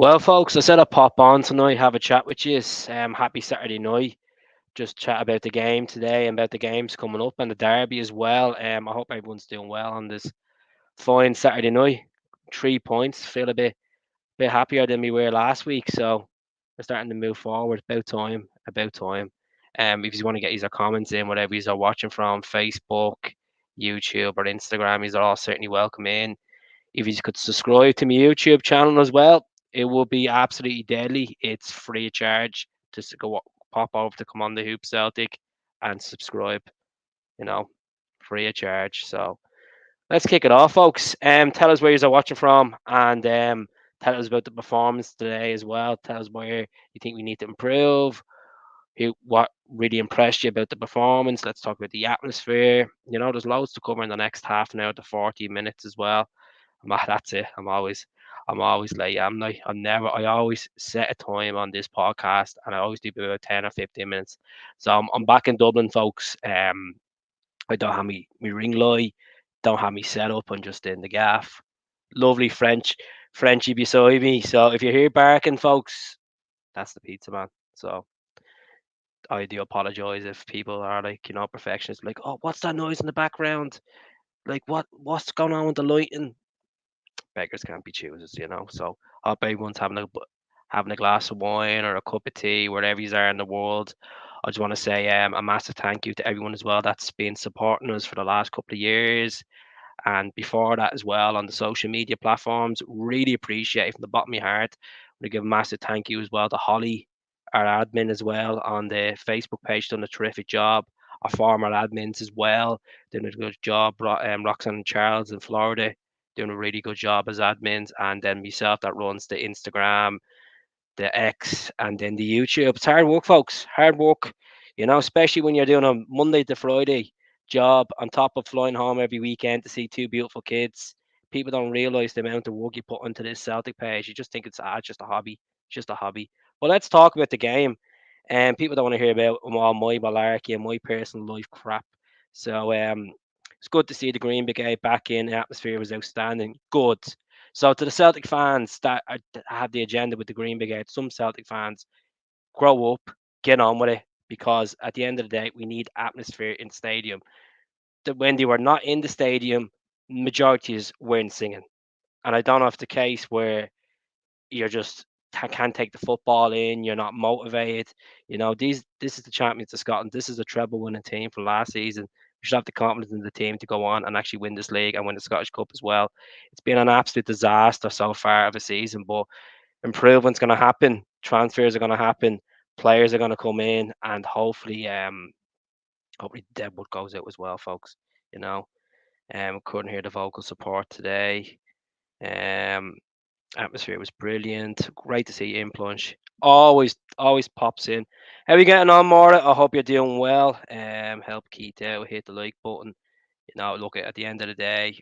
Well, folks, I said I'd pop on tonight, have a chat with you. Happy Saturday night. Just chat about the game today and about the games coming up and the derby as well. I hope everyone's doing well on this fine Saturday night. 3 points. Feel a bit happier than we were last week. So we're starting to move forward. About time. About time. If you want to get your comments in, whatever you are watching from Facebook, YouTube, or Instagram, you are all certainly welcome in. If you could subscribe to my YouTube channel as well, it will be absolutely deadly. It's free of charge. Just go pop over to Come on the Hoop Celtic and subscribe. You know, free of charge. So let's kick it off, folks. Tell us where you're watching from, and tell us about the performance today as well. Tell us where you think we need to improve. What really impressed you about the performance? Let's talk about the atmosphere. There's loads to cover in the next half an hour to 40 minutes as well. That's it. I'm always late. I always set a time on this podcast, and I always do about 10 or 15 minutes. So I'm back in Dublin, folks. I don't have me ring light, don't have me set up. I'm just in the gaff. Lovely Frenchie beside me. So if you hear barking, folks, that's the pizza man. So I do apologize if people are like, perfectionists, like, oh, what's that noise in the background? Like, what's going on with the lighting? Beggars can't be choosers. So I hope everyone's having a glass of wine or a cup of tea, wherever you are in the world. I just want to say a massive thank you to everyone as well that's been supporting us for the last couple of years and before that as well on the social media platforms. Really appreciate it from the bottom of my heart. I want to give a massive thank you as well to Holly, our admin as well on the Facebook page, done a terrific job. Our former admins as well, doing a good job. Roxanne and Charles in Florida doing a really good job as admins, and then myself that runs the Instagram, the X, and then the YouTube. It's hard work, folks. Hard work, especially when you're doing a Monday to Friday job on top of flying home every weekend to see two beautiful kids. People don't realize the amount of work you put into this Celtic page. You just think it's just a hobby. It's just a hobby. But let's talk about the game. And people don't want to hear about all my malarkey and my personal life crap. So it's good to see the Green Brigade back in. The atmosphere was outstanding. Good. So to the Celtic fans that have the agenda with the Green Brigade, some Celtic fans, grow up, get on with it, because at the end of the day, we need atmosphere in the stadium. When they were not in the stadium, majorities weren't singing. And I don't know if the case where you're just can't take the football in, you're not motivated. This is the champions of Scotland. This is a treble winning team for last season. You should have the confidence in the team to go on and actually win this league and win the Scottish Cup as well. It's been an absolute disaster so far of a season, but improvement's going to happen. Transfers are going to happen. Players are going to come in, and hopefully Deadwood goes out as well, folks. You know, couldn't hear the vocal support today. Um, Atmosphere was brilliant. Great to see Ian Plunge. Always pops in. How are you getting on, Maura? I hope you're doing well. Help Keith out. Hit the like button. Look at the end of the day,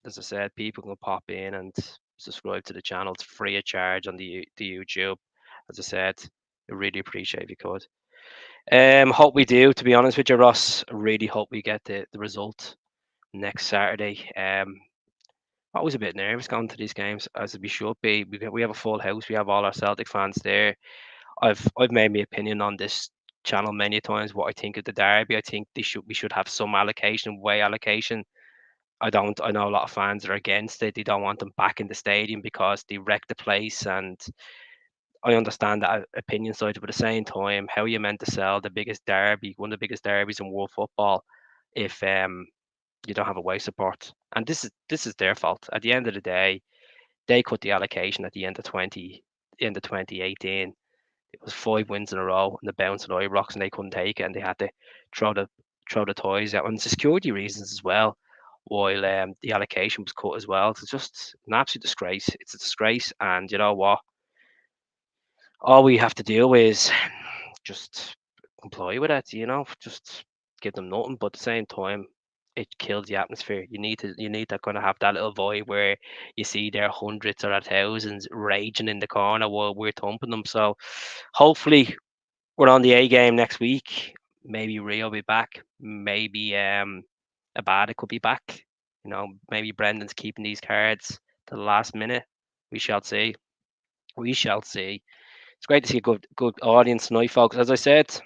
as I said, people can pop in and subscribe to the channel. It's free of charge on the YouTube. As I said, I really appreciate if you could. Hope we do. To be honest with you, Ross, I really hope we get the result next Saturday. Always a bit nervous going to these games, as we should be. We have a full house. We have all our Celtic fans there. I've made my opinion on this channel many times. What I think of the derby, I think we should have some allocation, way allocation. I don't. I know a lot of fans are against it. They don't want them back in the stadium because they wreck the place, and I understand that opinion side. But at the same time, how are you meant to sell the biggest derby, one of the biggest derbies in world football, if you don't have away support? And this is their fault. At the end of the day, they cut the allocation at the end of 2018. It was 5 wins in a row and the bounce at Ibrox, and they couldn't take it, and they had to throw the throw the toys out, and security reasons as well. While the allocation was cut as well, it's just an absolute disgrace. It's a disgrace, and you know what? All we have to do is just comply with it. Just give them nothing. But at the same time, it kills the atmosphere. You need to kind of have that little vibe where you see their hundreds or their thousands raging in the corner while we're thumping them. So hopefully we're on the A game next week. Maybe Rio will be back. Maybe Abada could be back. Maybe Brendan's keeping these cards to the last minute. We shall see. We shall see. It's great to see a good audience tonight, folks. As I said,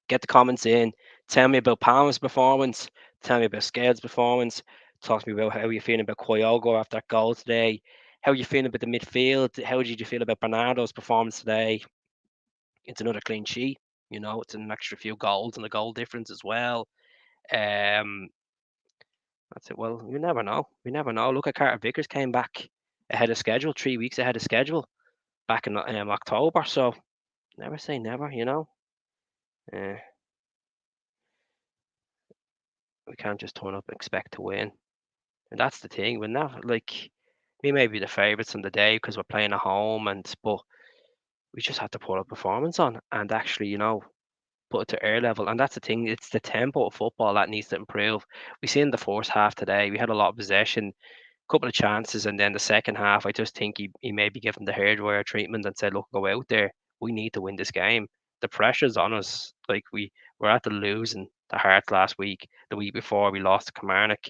get the comments in. Tell me about Palmer's performance. Tell me about Scale's performance. Talk to me about how you're feeling about KYOGO after that goal today. How you feeling about the midfield? How did you feel about Bernardo's performance today? It's another clean sheet. It's an extra few goals and a goal difference as well. Um, that's it. Well, you never know. We never know. Look at Carter Vickers came back ahead of schedule, 3 weeks ahead of schedule, back in October. So never say never. Uh, we can't just turn up and expect to win. And that's the thing. We're never like we may be the favourites on the day because we're playing at home, but we just have to put a performance on and actually, put it to air level. And that's the thing. It's the tempo of football that needs to improve. We see in the first half today, we had a lot of possession, couple of chances, and then the second half, I just think he maybe given the hairdryer treatment and said, "Look, go out there. We need to win this game. The pressure's on us. Like we're at the losing the Hearts last week. The week before, we lost to Kilmarnock,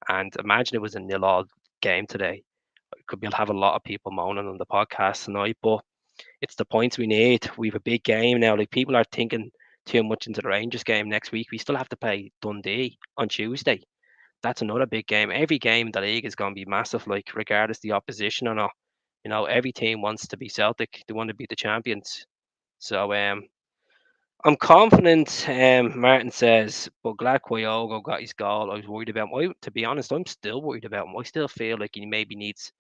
and imagine it was a nil-all game today. Could be have a lot of people moaning on the podcast tonight, but it's the points we need. We have a big game now. Like people are thinking too much into the Rangers game next week. We still have to play Dundee on Tuesday. That's another big game. Every game in the league is going to be massive, like regardless the opposition or not. Every team wants to be Celtic. They want to be the champions. So I'm confident. Martin says, but glad Kyogo got his goal. I was worried about him. To be honest, I'm still worried about him. I still feel like he maybe needs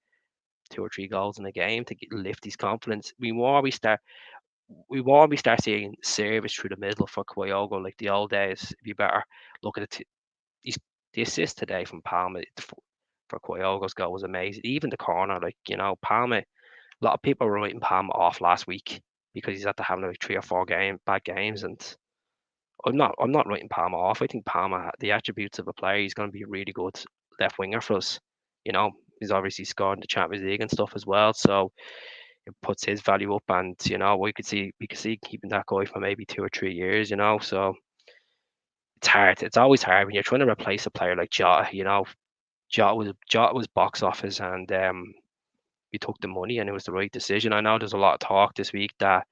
2 or 3 goals in a game to lift his confidence. We want we start seeing service through the middle for Kyogo like the old days. Be better. Look at it. He's the assist today from Palmer for Kyogo's goal was amazing. Even the corner, like Palmer. A lot of people were writing Palmer off last week because he's had to have like 3 or 4 bad games, and I'm not writing Palmer off. I think Palmer, the attributes of a player, he's going to be a really good left winger for us. You know, he's obviously scored in the Champions League and stuff as well, so it puts his value up. And we could see keeping that guy for maybe 2 or 3 years. So it's hard. It's always hard when you're trying to replace a player like Jota. Jota was box office, and we took the money, and it was the right decision. I know there's a lot of talk this week that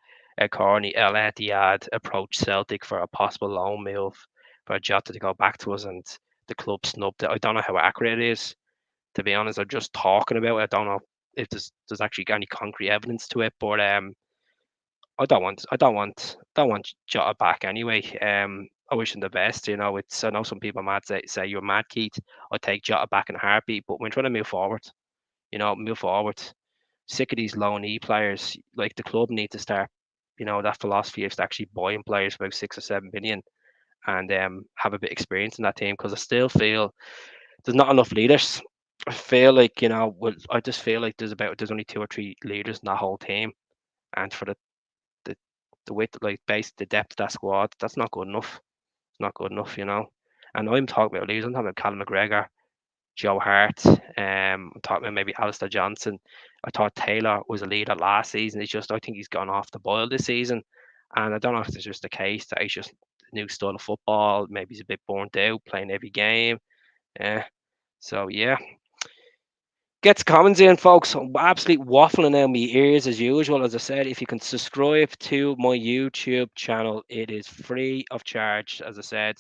Corney El Etihad approached Celtic for a possible loan move for Jota to go back to us, and the club snubbed it. I don't know how accurate it is, to be honest. I'm just talking about it. I don't know if there's actually any concrete evidence to it, but I don't want Jota back anyway. I wish him the best. I know some people might say you're mad, Keith. I'd take Jota back in a heartbeat, but we're trying to move forward. Move forward. Sick of these loan E players. Like the club need to start. That philosophy is to actually buying players for about 6 or 7 million and have a bit of experience in that team, because I still feel there's not enough leaders. I feel like I just feel like there's only 2 or 3 leaders in that whole team, and for the the width, like base the depth of that squad, that's not good enough. It's not good enough. And I'm talking about leaders. I'm talking about Callum McGregor, Joe Hart. I'm talking about maybe Alistair Johnson. I thought Taylor was a leader last season. I think he's gone off the boil this season, and I don't know if it's just the case that he's just a new style of football. Maybe he's a bit burnt out playing every game. Yeah. So yeah, get the comments in, folks. I'm absolutely waffling out my ears as usual. As I said, if you can subscribe to my YouTube channel, it is free of charge. As I said,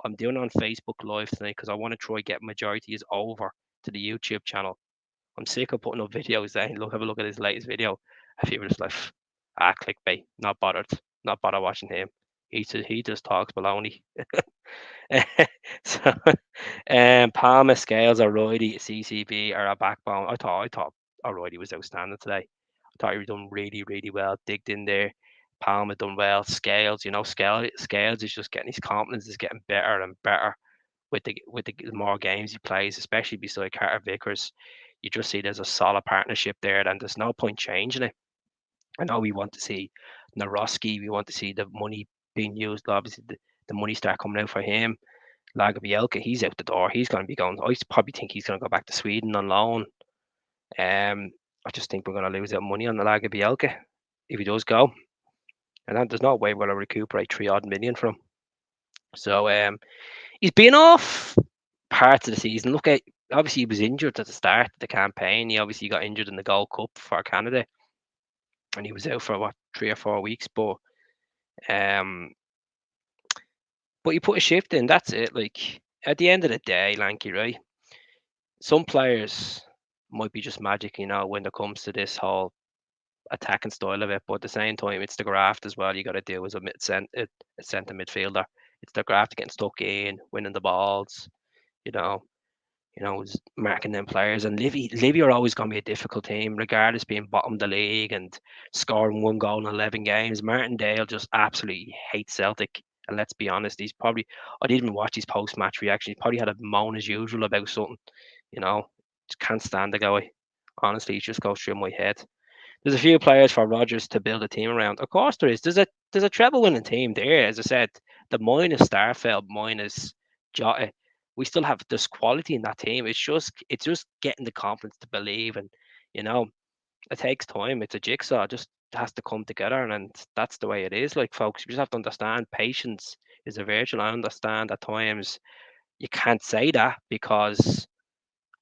I'm doing it on Facebook Live tonight because I want to try get majority is over to the YouTube channel. I'm sick of putting up videos saying, look, have a look at his latest video. And people are just like, clickbait, not bothered watching him. He just talks baloney. So, Palmer, Scales, O'Reilly, CCB are a backbone. I thought O'Reilly was outstanding today. I thought he was done really, really well. Digged in there. Palmer done well. Scales, Scales is just getting his confidence is getting better and better with the more games he plays, especially beside Carter Vickers. You just see there's a solid partnership there, and there's no point changing it. I know we want to see Naroski, we want to see the money being used. Obviously, the money start coming out for him. Lagerbielke, he's out the door. He's going to be going. I probably think he's going to go back to Sweden on loan. I just think we're going to lose that money on the Lagerbielke if he does go, and then there's no way we're going to recuperate 3 odd million from him. So he's been off parts of the season. Look at obviously he was injured at the start of the campaign. He obviously got injured in the Gold Cup for Canada. and he was out for what 3 or 4 weeks. Um, but you put a shift in. That's it. Like at the end of the day, Lanky, right? Some players might be just magic, when it comes to this whole attacking style of it. But at the same time, it's the graft as well. You got to do as a centre midfielder. It's the graft getting stuck in, winning the balls. You know, marking them players. And Livy are always going to be a difficult team, regardless being bottom of the league and scoring 1 goal in 11 games. Martindale just absolutely hates Celtic. And let's be honest, I didn't even watch his post match reaction. He probably had a moan as usual about something, you know. Just can't stand the guy. Honestly, he just goes through my head. There's a few players for Rodgers to build a team around. Of course there is. There's a treble winning team there. As I said, the minus Starfelt, minus Jota, we still have this quality in that team. It's just getting the confidence to believe, and you know it takes time. It's a jigsaw. It just has to come together, and that's the way it is. Like folks, you just have to understand patience is a virtue. I understand at times you can't say that because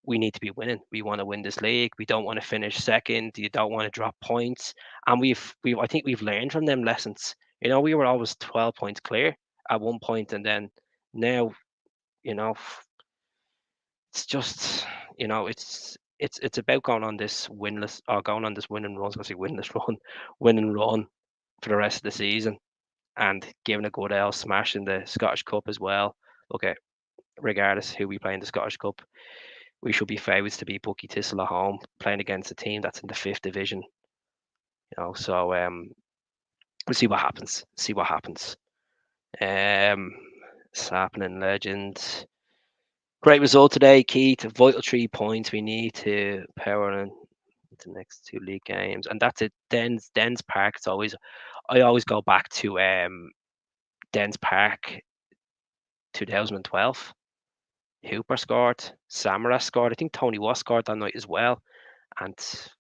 we need to be winning. We want to win this league. We don't want to finish second. You don't want to drop points. And I think we've learned from them lessons. We were always 12 points clear at one point, and then now, you know, it's just, it's about going on this winless or going on this winning run. I was going to say winless run, winning run for the rest of the season, and giving a good L, smashing the Scottish Cup as well. Okay, regardless who we play in the Scottish Cup, we should be favourites to beat Bucky Thistle at home, playing against a team that's in the fifth division. So we'll see what happens. See what happens. Um, it's happening, legend. Great result today, Keith. Vital 3 points we need to power in the next two league games, and that's it. Dens Park. I always go back to Dens Park 2012. Hooper scored, Samaras scored. I think Tony Watt scored that night as well. And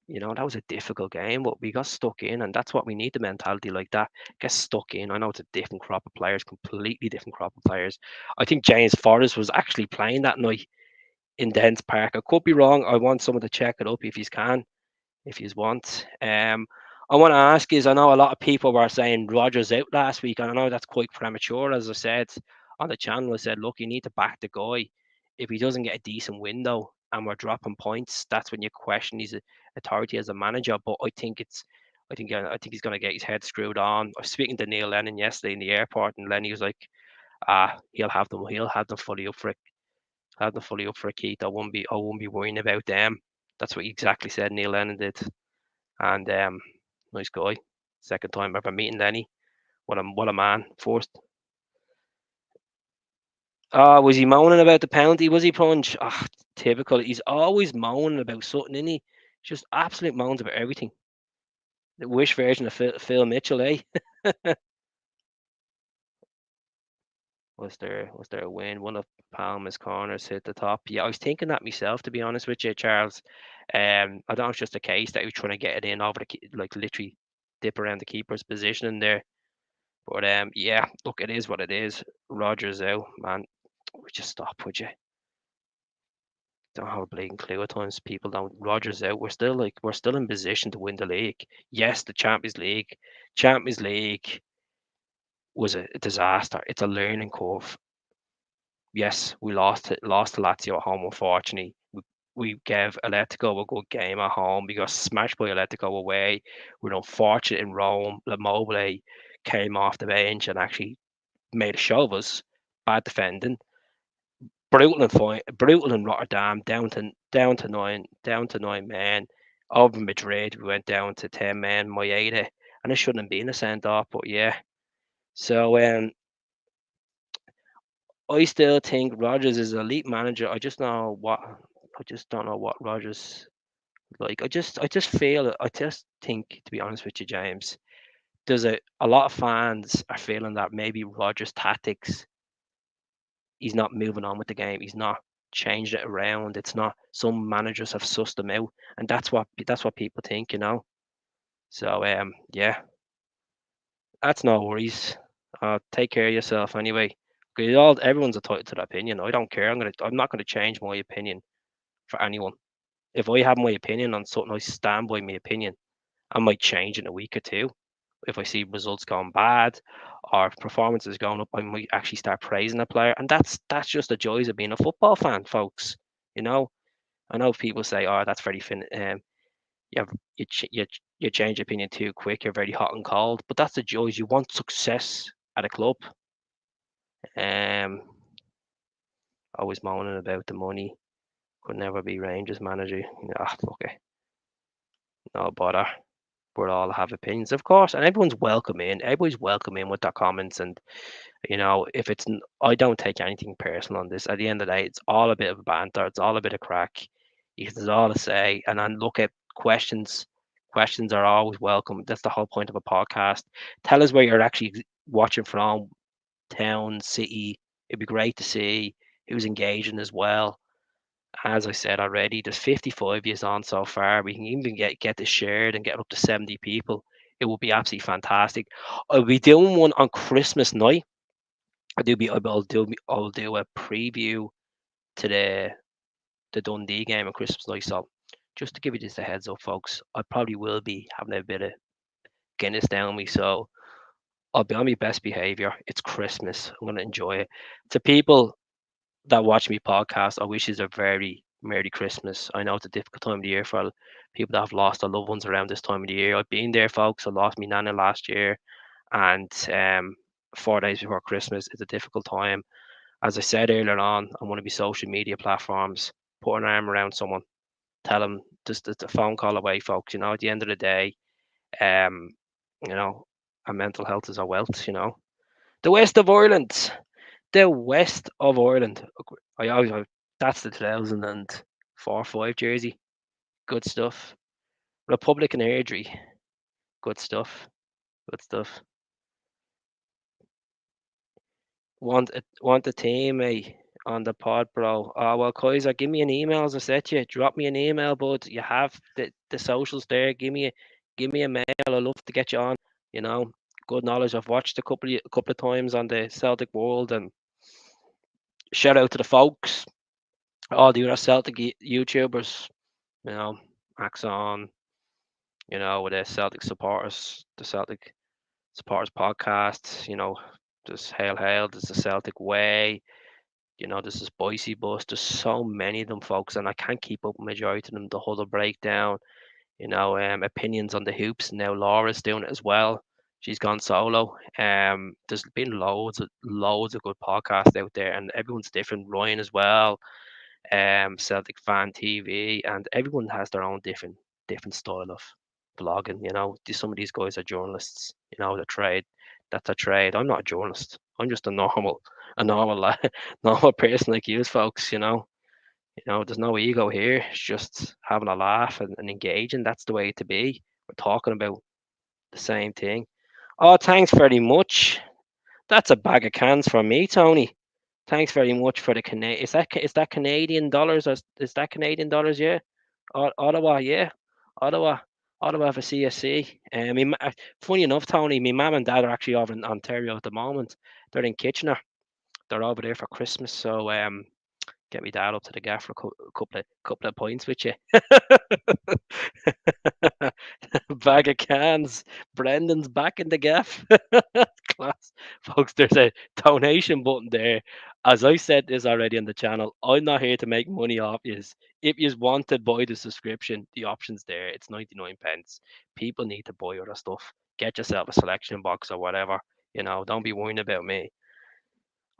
that was a difficult game, but we got stuck in, and that's what we need, the mentality like that. Get stuck in. I know it's a different crop of players, completely different crop of players. I think James Forrest was actually playing that night in Dens Park. I could be wrong. I want someone to check it up if you can, if you want. I want to ask is, I know a lot of people were saying Rogers out last week, and I know that's quite premature. As I said on the channel, I said, look, you need to back the guy. If he doesn't get a decent window and we're dropping points, that's when you question his authority as a manager. But I think he's going to get his head screwed on. I was speaking to Neil Lennon yesterday in the airport, and Lenny was like, he'll have them fully up for it. Have them fully up for a Keith. I won't be worrying about them. That's what he exactly said. Neil Lennon did. And nice guy. Second time ever meeting Lenny. What a man. First. Was he moaning about the penalty? Was he punch? Typical. He's always moaning about something, isn't he? Just absolute moans about everything. The wish version of Phil Mitchell, eh? Was there a win? One of Palmer's corners hit the top. Yeah, I was thinking that myself, to be honest with you, Charles. I don't know if it's just a case that he was trying to get it in over like literally dip around the keeper's position in there. But yeah, look, it is what it is. Rogers out, man. Would you stop? Would you? Don't have a blatant clue at times. People don't. Rogers out. We're still in position to win the league. Yes, the Champions League. Champions League was a disaster. It's a learning curve. Yes, we lost to Lazio at home. Unfortunately, we gave Atletico a good game at home. We got smashed by Atletico away. We're unfortunate in Rome. Immobile came off the bench and actually made a show of us. Bad defending. Brutal in Rotterdam, down to nine men. Over Madrid, we went down to 10 men. Maeda, and it shouldn't have been a send off, but yeah. So I still think Rodgers is an elite manager. I just don't know what Rodgers like. I just think, to be honest with you, James, there's a lot of fans are feeling that maybe Rodgers' tactics, he's not moving on with the game. He's not changing it around. It's not, some managers have sussed them out, and that's what people think. So yeah, that's no worries. Take care of yourself anyway. 'Cause everyone's entitled to their opinion. I don't care. I'm not gonna change my opinion for anyone. If I have my opinion on something, I stand by my opinion, I might change in a week or two. If I see results going bad or performances going up, I might actually start praising a player. And that's just the joys of being a football fan, folks. You know, I know people say, "Oh, that's very fin." You have you change your opinion too quick. You're very hot and cold. But that's the joys. You want success at a club. Um, always moaning about the money. Could never be Rangers manager. Ah, fuck it. No bother. We all have opinions, of course, and everyone's welcome in. Everybody's welcome in with their comments, and if it's, I don't take anything personal on this. At the end of the day, it's all a bit of banter. It's all a bit of crack. It's all to say, and then look at questions. Questions are always welcome. That's the whole point of a podcast. Tell us where you're actually watching from, town, city. It'd be great to see who's engaging as well. As I said already, there's 55 years on so far. We can even get this shared and get up to 70 people. It would be absolutely fantastic. I'll be doing one on Christmas night. I'll do a preview to the Dundee game on Christmas night. So just to give you just a heads up, folks, I probably will be having a bit of Guinness down me. So I'll be on my best behavior. It's Christmas. I'm gonna enjoy it. To people that watch me podcast, I wish you a very Merry Christmas. I know it's a difficult time of the year for people that have lost their loved ones around this time of the year. I've been there, folks. I lost my nana last year, and 4 days before Christmas is a difficult time. As I said earlier on one of my social media platforms, put an arm around someone, tell them just it's a phone call away, folks. At the end of the day, um, you know, our mental health is our wealth. The West of Ireland. The West of Ireland. That's the 2004-5 jersey. Good stuff. Republican Airdrie. Good stuff. Good stuff. Want a team, on the pod, bro. Oh well, Kaiser, give me an email as I said to you. Drop me an email, bud. You have the socials there. Give me a mail. I'd love to get you on. You know, good knowledge. I've watched a couple of times on the Celtic World, and shout out to the folks, all the other Celtic YouTubers. You know, Axon. With the Celtic supporters podcast. There's Hail Hail. There's the Celtic Way. There's this Boise bus. There's so many of them, folks, and I can't keep up with majority of them. The Huddle Breakdown, opinions on the hoops. Now Laura's doing it as well. She's gone solo. There's been loads of good podcasts out there, and everyone's different. Ryan as well. Celtic Fan TV, and everyone has their own different style of blogging. Some of these guys are journalists. The trade. That's a trade. I'm not a journalist. I'm just a normal, normal person like you, folks. There's no ego here. It's just having a laugh and engaging. That's the way to be. We're talking about the same thing. Oh, thanks very much. That's a bag of cans for me, Tony. Thanks very much for the Canadian. Is that Canadian dollars, or is that Canadian dollars? Yeah, Ottawa. Yeah, Ottawa. Ottawa for CSC. Funny enough, Tony, my mum and dad are actually over in Ontario at the moment. They're in Kitchener. They're over there for Christmas. So get me dad up to the gaff for a couple of points with you. Bag of cans. Brendan's back in the gaff. Class. Folks, there's a donation button there. As I said this already on the channel, I'm not here to make money off you. If you want to buy the subscription, the option's there. It's 99 pence. People need to buy other stuff. Get yourself a selection box or whatever. Don't be worrying about me.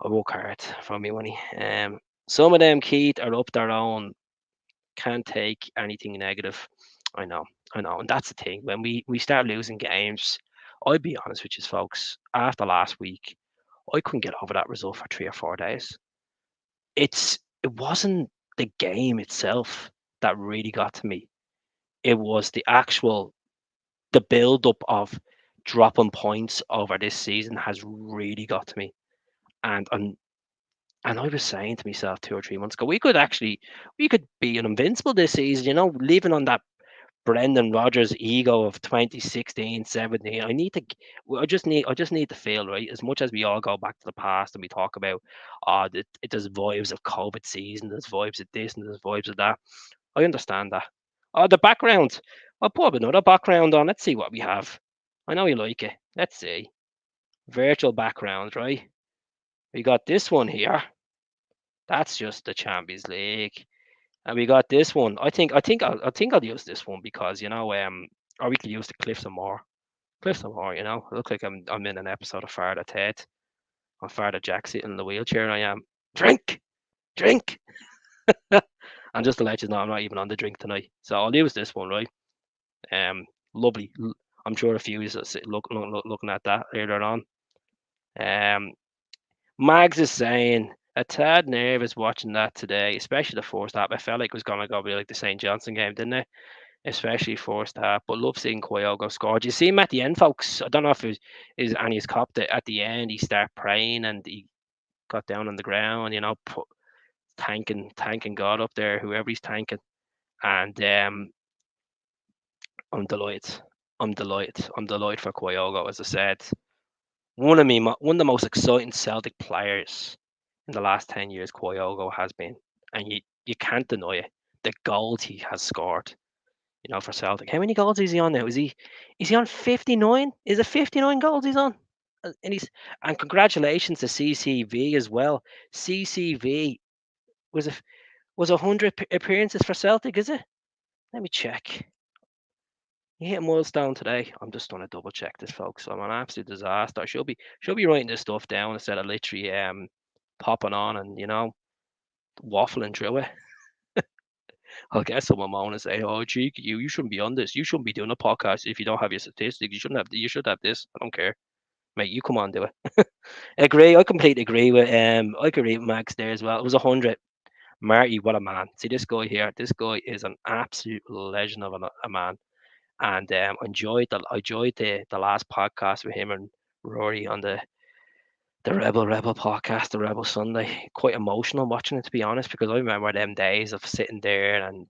I work hard for me money. Some of them, Keith, are up their own. Can't take anything negative. I know, I know, and that's the thing. When we start losing games, I'll be honest with you, folks. After last week, I couldn't get over that result for 3 or 4 days. It wasn't the game itself that really got to me. It was the build up of dropping points over this season has really got to me. And I was saying to myself 2 or 3 months ago, we could be invincible this season, living on that Brendan Rodgers ego of 2016, 17. I just need to feel right. As much as we all go back to the past and we talk about, there's vibes of COVID season, there's vibes of this and there's vibes of that. I understand that. Oh, the background. I'll put up another background on. Let's see what we have. I know you like it. Let's see. Virtual background, right? We got this one here. That's just the Champions League. And we got this one. I think I'll use this one because or we could use the Cliffs and More. Cliffs and More, I look like I'm in an episode of Father Ted. I'm Father Jack sitting in the wheelchair. I am. Drink, drink. And just to let you know, I'm not even on the drink tonight. So I'll use this one, right? Lovely. I'm sure a few of you are looking at that later on. Um, Mags is saying a tad nervous watching that today, especially the first half. I felt like it was gonna go be like the St. Johnson game, didn't it? Especially first half. But love seeing KYOGO score. Do you see him at the end, folks? I don't know if it was is Annie's copped it at the end. He started praying and he got down on the ground. Thanking God up there, whoever he's thanking. And I'm delighted. I'm delighted. I'm delighted for KyoGo. As I said, one of the most exciting Celtic players in the last 10 years. KyoGo has been, and you can't deny it. The goals he has scored, for Celtic. How many goals is he on now? Is he on 59? Is it 59 goals he's on? And congratulations to CCV as well. CCV was a was 100 appearances for Celtic. Is it? Let me check. He hit a milestone today. I'm just gonna double check this, folks. I'm an absolute disaster. I should be writing this stuff down instead of literally popping on and waffling through it. I'll get someone on and say, "Oh, cheeky, you shouldn't be on this. You shouldn't be doing a podcast if you don't have your statistics. You should have this. I don't care, mate. You come on, do it." Agree. I completely agree with I agree with Max there as well. It was 100. Marty, what a man. See this guy here. This guy is an absolute legend of a man. And I enjoyed the last podcast with him and Rory on the Rebel podcast, the Rebel Sunday. Quite emotional watching it, to be honest, because I remember them days of sitting there and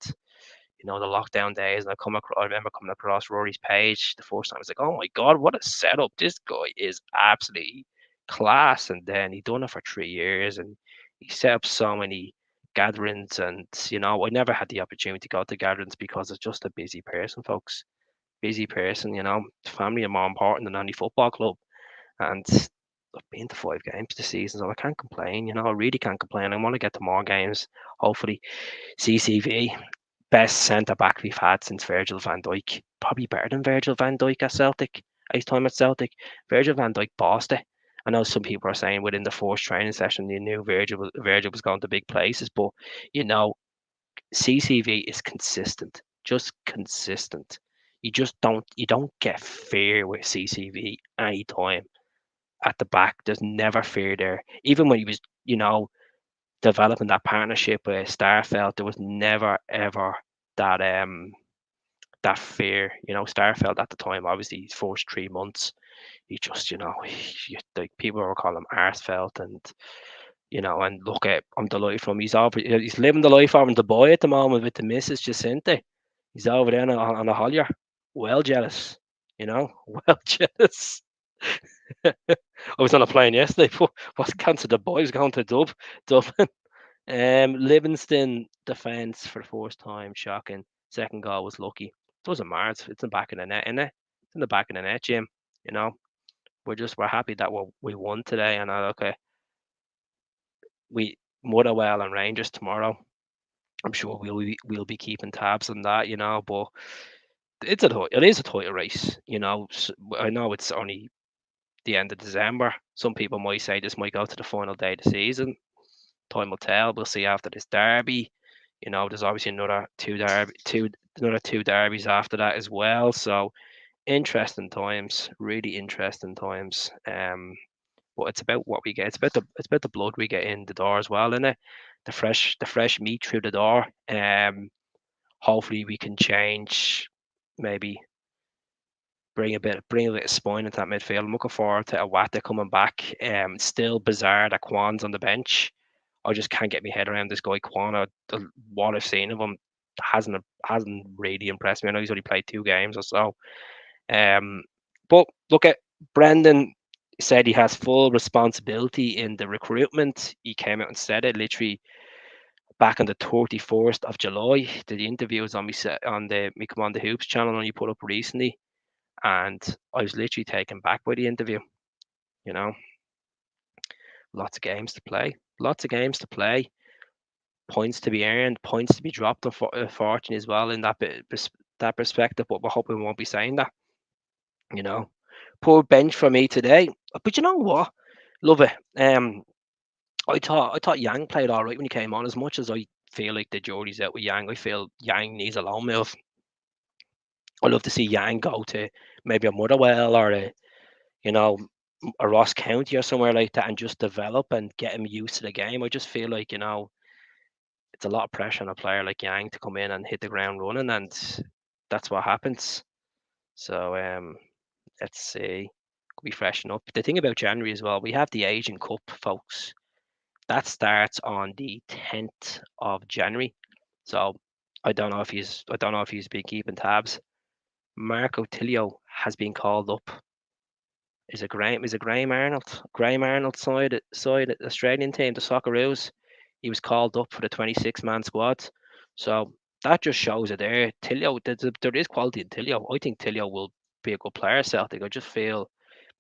the lockdown days, and I remember coming across Rory's page the first time. I was like, oh my god, what a setup! This guy is absolutely class. And then he done it for 3 years, and he set up so many gatherings. And I never had the opportunity to go to gatherings because it's just a busy person, folks. Busy person. Family are more important than any football club. And I've been to 5 games this season, so I can't complain. I really can't complain. I want to get to more games. Hopefully, CCV, best centre back we've had since Virgil van Dijk. Probably better than Virgil van Dijk at Celtic. His time at Celtic, Virgil van Dijk bossed it. I know some people are saying within the first training session you knew Virgil was going to big places, but you know CCV is consistent, just consistent. You don't get fear with CCV anytime at the back. There's never fear there. Even when he was, developing that partnership with Starfelt, there was never ever that that fear. Starfelt at the time, obviously his first 3 months, he just, like people were calling him Arsfelt. And look at, I'm delighted from him. He's living the life over in Dubai at the moment with the missus Jacinta. He's over there on a holier. Well jealous, well jealous. I was on a plane yesterday, but was cancelled. The boys going to Dublin. Livingston defence for the first time, shocking. Second goal was lucky. It doesn't matter. It's in the back of the net, innit? It's in the back of the net, Jim. You know, we're happy that we won today. And okay, we Motherwell and Rangers tomorrow. I'm sure we'll be keeping tabs on that, But it is a title race, I know it's only the end of December. Some people might say this might go to the final day of the season. Time will tell. We'll see after this derby. There's obviously another two derbies after that as well. So interesting times, really interesting times. But it's about what we get. It's about the blood we get in the door as well, isn't it? The fresh meat through the door. Hopefully we can change, maybe bring a bit of spine into that midfield. I'm looking forward to Awata coming back. Still bizarre that Kwan's on the bench. I just can't get my head around this guy Kwan. What I've seen of him hasn't really impressed me. I know he's only played 2 games or so. But look at Brendan said he has full responsibility in the recruitment. He came out and said it literally back on the 31st of July. The interview was on me set on the Come on the Hoops channel, and you put up recently, and I was literally taken back by the interview. You know, lots of games to play, lots of games to play, points to be earned, points to be dropped, unfortunately as well in that perspective. But we're hoping we won't be saying that. You know, poor bench for me today. But you know what? Love it. I thought Yang played all right when he came on. As much as I feel like the jury's out with Yang, I feel Yang needs a loan move. I love to see Yang go to maybe a Motherwell or you know a Ross County or somewhere like that and just develop and get him used to the game. I just feel like it's a lot of pressure on a player like Yang to come in and hit the ground running, and that's what happens. So let's see, could be freshen up. The thing about January as well, we have the Asian Cup, folks. That starts on the 10th of January. So I don't know if he's been keeping tabs. Marco Tilio has been called up. Graham Arnold side Australian team, the Socceroos. He was called up for the 26-man squad. So that just shows it there. Tilio, there is quality in Tilio. I think Tilio will be a good player, Celtic. I just feel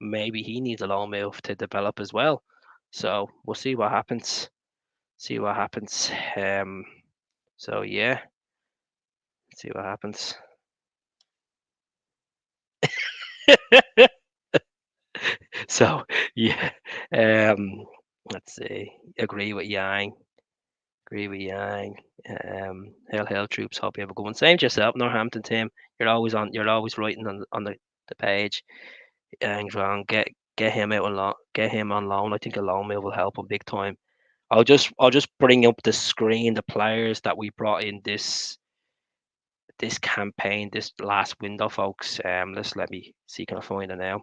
maybe he needs a loan move to develop as well. So we'll see what happens. See what happens. So yeah, see what happens. So yeah, let's see. Agree with Yang. Agree with Yang. Hail troops. Hope you have a good one. Same to yourself, Northampton team. You're always on. You're always writing on the page. Yang's wrong. Get him out on loan. Get him on loan. I think a loan move will help him big time. I'll just bring up the screen the players that we brought in this campaign, this last window, folks. Let me see, can I find it now?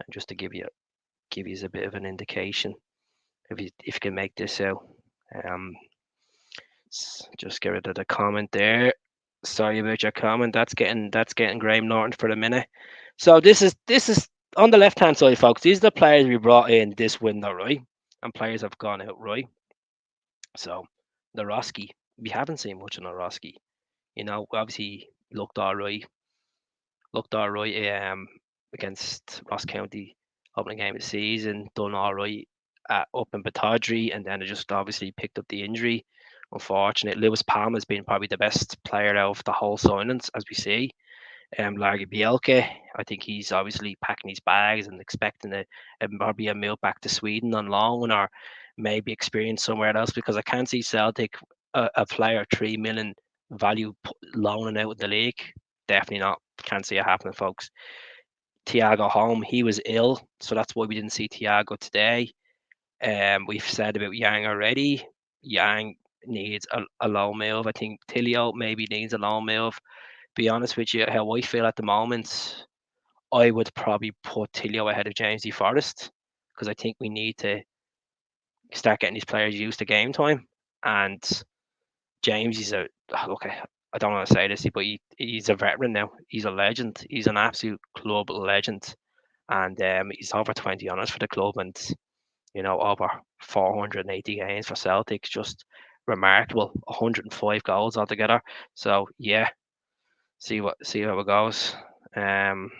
And just to give you a bit of an indication, if you can make this out. Um, just get rid of the comment there. Sorry about your comment. That's getting Graham Norton for the minute. So this is on the left hand side, folks. These are the players we brought in this window, right? And players have gone out, right? So Naroski, we haven't seen much of Naroski. Obviously looked all right against Ross County opening game of the season, done all right up in Batadri, and then it just obviously picked up the injury. Unfortunate. Lewis Palmer's been probably the best player out of the whole signings, as we see. Larry Bielke, I think he's obviously packing his bags and expecting probably a move back to Sweden on loan or maybe experience somewhere else, because I can't see Celtic a player 3 million value loaning out in the league. Definitely not. Can't see it happening, folks. Thiago home, he was ill, so that's why we didn't see Thiago today. We've said about Yang already. Yang needs a loan move. I think Tilio maybe needs a loan move. Be honest with you, how I feel at the moment, I would probably put Tilio ahead of James D. Forrest, because I think we need to start getting these players used to game time. And James is okay. I don't want to say this, but he's a veteran now. He's a legend. He's an absolute club legend, and he's over 20 honours for the club, and over 480 games for Celtic. Just remarkable. 105 goals altogether. So yeah, see how it goes. Um,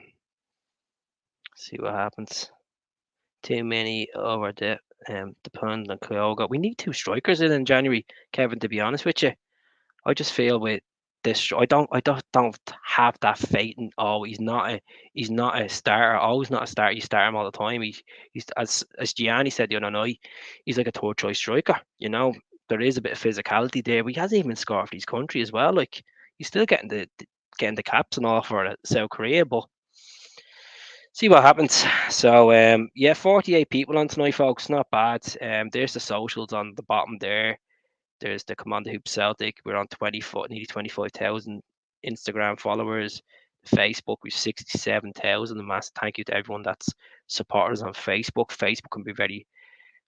see what happens. Too many over the pund and KYOGO. We need two strikers in January, Kevin. To be honest with you, I just feel with this, I don't have that faith in. Oh, he's not a starter. Always not a starter. You start him all the time. He's as Gianni said the other night. He's like a third choice striker. There is a bit of physicality there. But he hasn't even scored for his country as well. Like he's still getting the caps and all for South Korea, but see what happens. So yeah, 48 people on tonight, folks. Not bad. There's the socials on the bottom there. There's the Commander Hoop Celtic. We're on nearly 25,000 Instagram followers. Facebook, we've 67,000. A massive thank you to everyone that's supported us on Facebook. Facebook can be very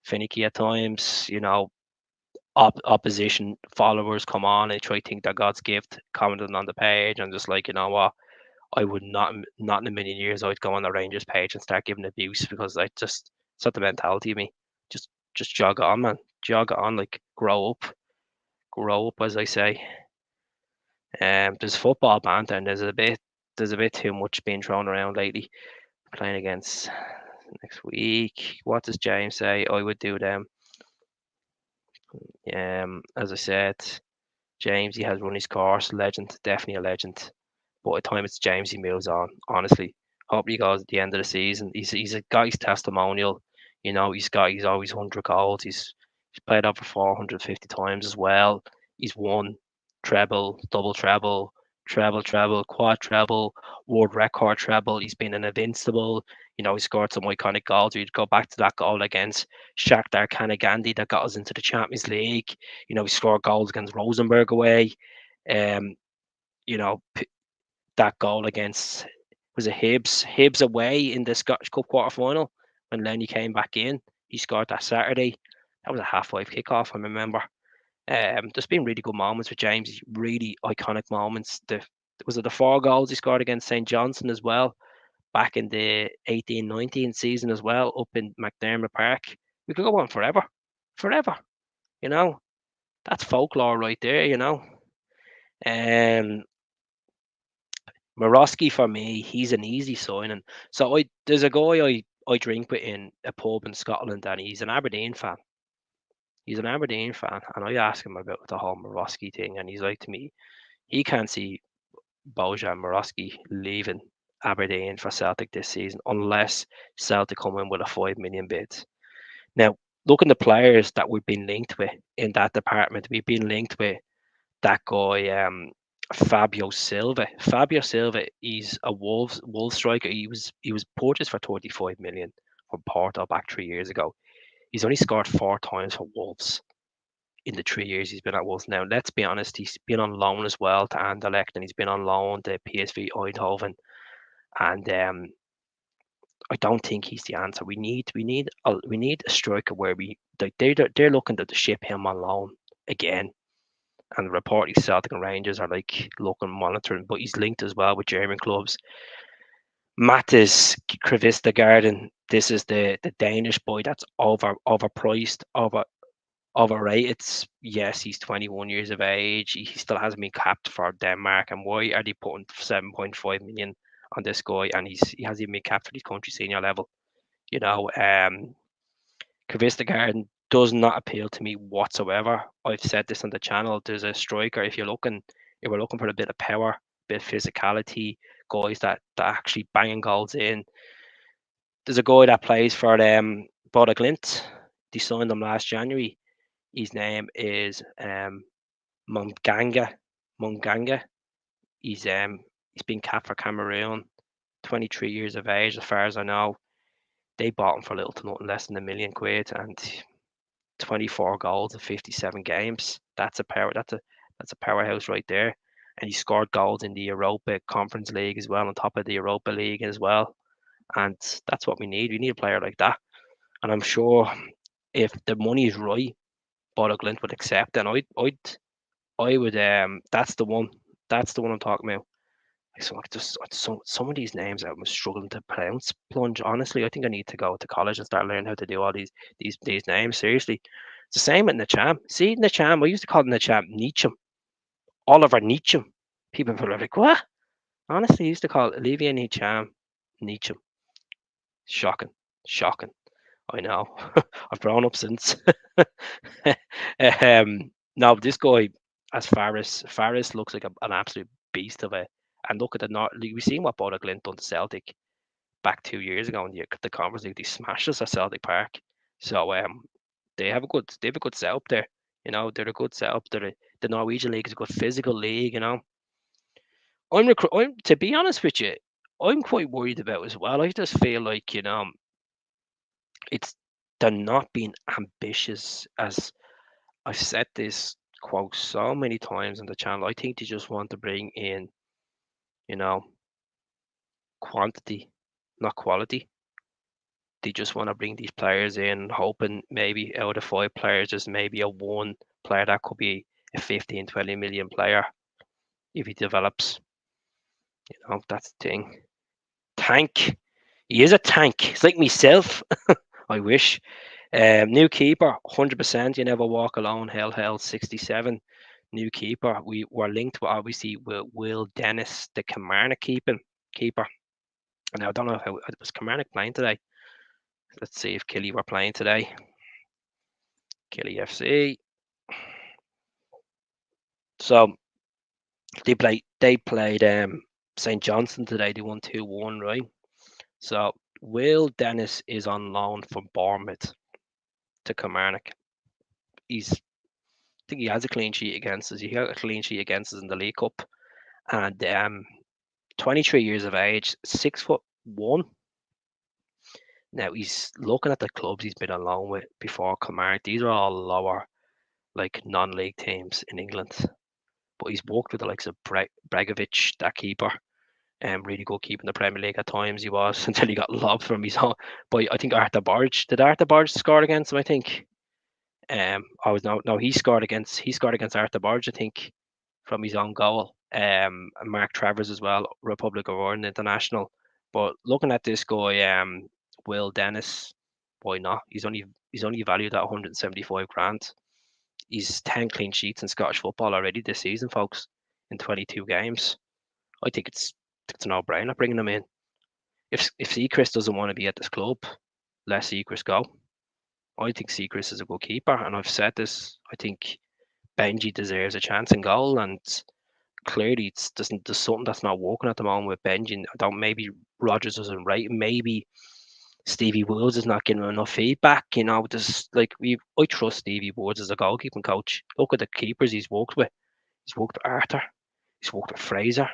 finicky at times. Opposition followers come on and try to think they're God's gift, commenting on the page, and just like, what, I would not in a million years I'd go on the Rangers page and start giving abuse, because it's not the mentality of me. Just jog on, man. Jog on, like grow up. grow up, as I say. There's football banter, and there's a bit too much being thrown around lately. Playing against next week. What does James say? I would do them. As I said, James, he has run his course. Legend, definitely a legend. But at time it's James, he moves on. Honestly, hope he goes at the end of the season. He's a guy's testimonial. He's always 100 goals. He's played over 450 times as well. He's won treble, double treble, treble, quad treble, world record treble. He's been an invincible. He scored some iconic goals. You'd go back to that goal against Shakhtar Kanagandhi that got us into the Champions League. He scored goals against Rosenborg away. Um, you know, that goal against, was it Hibs away in the Scottish Cup quarter final when Lenny came back in. He scored that Saturday. That was a half-wave kickoff, I remember. There's been really good moments with James, really iconic moments. Was it the 4 goals he scored against St Johnstone as well, back in the 18-19 season as well, up in McDermott Park. We could go on forever. You know, that's folklore right there. Um, Morosky for me, he's an easy signing. So there's a guy I drink with in a pub in Scotland, and he's an Aberdeen fan. He's an Aberdeen fan, and I ask him about the whole Morosky thing, and he's like to me, he can't see Bojan Morosky leaving Aberdeen for Celtic this season unless Celtic come in with a 5 million bid. Now, looking at the players that we've been linked with in that department, we've been linked with that guy, Fabio Silva. Fabio Silva, he's a Wolves striker. He was purchased for 35 million from Porto back 3 years ago. He's only scored 4 times for Wolves in the 3 years he's been at Wolves. Now, let's be honest, he's been on loan as well to Anderlecht, and he's been on loan to PSV Eindhoven. And I don't think he's the answer. We need a striker where they're looking to ship him on loan again. And reportedly Celtic and Rangers are looking monitoring, but he's linked as well with German clubs. Mattis Krivistagarden, this is the Danish boy that's overpriced, overrated. Yes, he's 21 years of age. He still hasn't been capped for Denmark. And why are they putting 7.5 million on this guy? And he hasn't even been capped for his country senior level. Kvistagaard does not appeal to me whatsoever. I've said this on the channel. There's a striker. If we're looking for a bit of power, a bit of physicality, guys that actually banging goals in. There's a guy that plays for Boda Glint. They signed him last January. His name is Munganga. He's been capped for Cameroon. 23 years of age, as far as I know. They bought him for little to nothing less than £1 million, and 24 goals in 57 games. That's a powerhouse right there. And he scored goals in the Europa Conference League as well, on top of the Europa League as well. And that's what we need. We need a player like that. And I'm sure if the money is right, Bodo Glint would accept. And I would. That's the one. That's the one I'm talking about. So just some of these names I'm struggling to pronounce. Plunge. Honestly, I think I need to go to college and start learning how to do all these names. Seriously, it's the same with Nacham. See, Nacham. I used to call Nacham Nietzsche, Oliver Nietzsche. People were like, "What?" Honestly, I used to call Olivier Nacham Nietzsche. Shocking. I know. I've grown up since. No, this guy, as Faris looks like an absolute beast of a. And look at the North. We've seen what Bodo Glint done to Celtic back 2 years ago in the Conference League. They smashed us at Celtic Park. So they have a good setup there. They're a good setup. The Norwegian league is a good physical league. I'm to be honest with you, I'm quite worried about as well. I just feel like it's they're not being ambitious. As I've said this quote so many times on the channel, I think they just want to bring in, you know, quantity, not quality. They just want to bring these players in, hoping maybe out of 5 players, there's maybe a one player that could be a 15, 20 million player if he develops. That's the thing. Tank. He is a tank. It's like myself. I wish. New keeper, 100%. You never walk alone. Hell, 67. New keeper. We were linked with obviously with Will Dennis, the Kilmarnock keeper. Now I don't know how was Kilmarnock playing today. Let's see if Killy were playing today. Killy FC. So they played St. Johnstone today. They won 2-1, right? So Will Dennis is on loan from Bournemouth to Kilmarnock. I think he has a clean sheet against us. He had a clean sheet against us in the League Cup, and 23 years of age, 6'1". Now he's looking at the clubs he's been on loan with before Kilmarnock. These are all lower, like non-league teams in England. But he's worked with the likes of Bregovic, that keeper, really good keeper in the Premier League at times. He was until he got lobbed from his own. But I think Arthur Barge did Arthur Barge score against him? I think. I was no, he scored against Arthur Barge, I think, from his own goal. And Mark Travers as well, Republic of Ireland international. But looking at this guy, Will Dennis, why not? He's only valued at 175 grand. He's 10 clean sheets in Scottish football already this season, folks, in 22 games. I think it's a no-brainer bringing him in. If Seacrest doesn't want to be at this club, let Seacrest go. I think Seacrest is a good keeper, and I've said this. I think Benji deserves a chance in goal, and clearly there's something that's not working at the moment with Benji. I don't maybe Rogers isn't right. Maybe Stevie Woods is not giving him enough feedback. There's like I trust Stevie Woods as a goalkeeping coach. Look at the keepers he's worked with. He's worked with Arthur. He's worked with Fraser.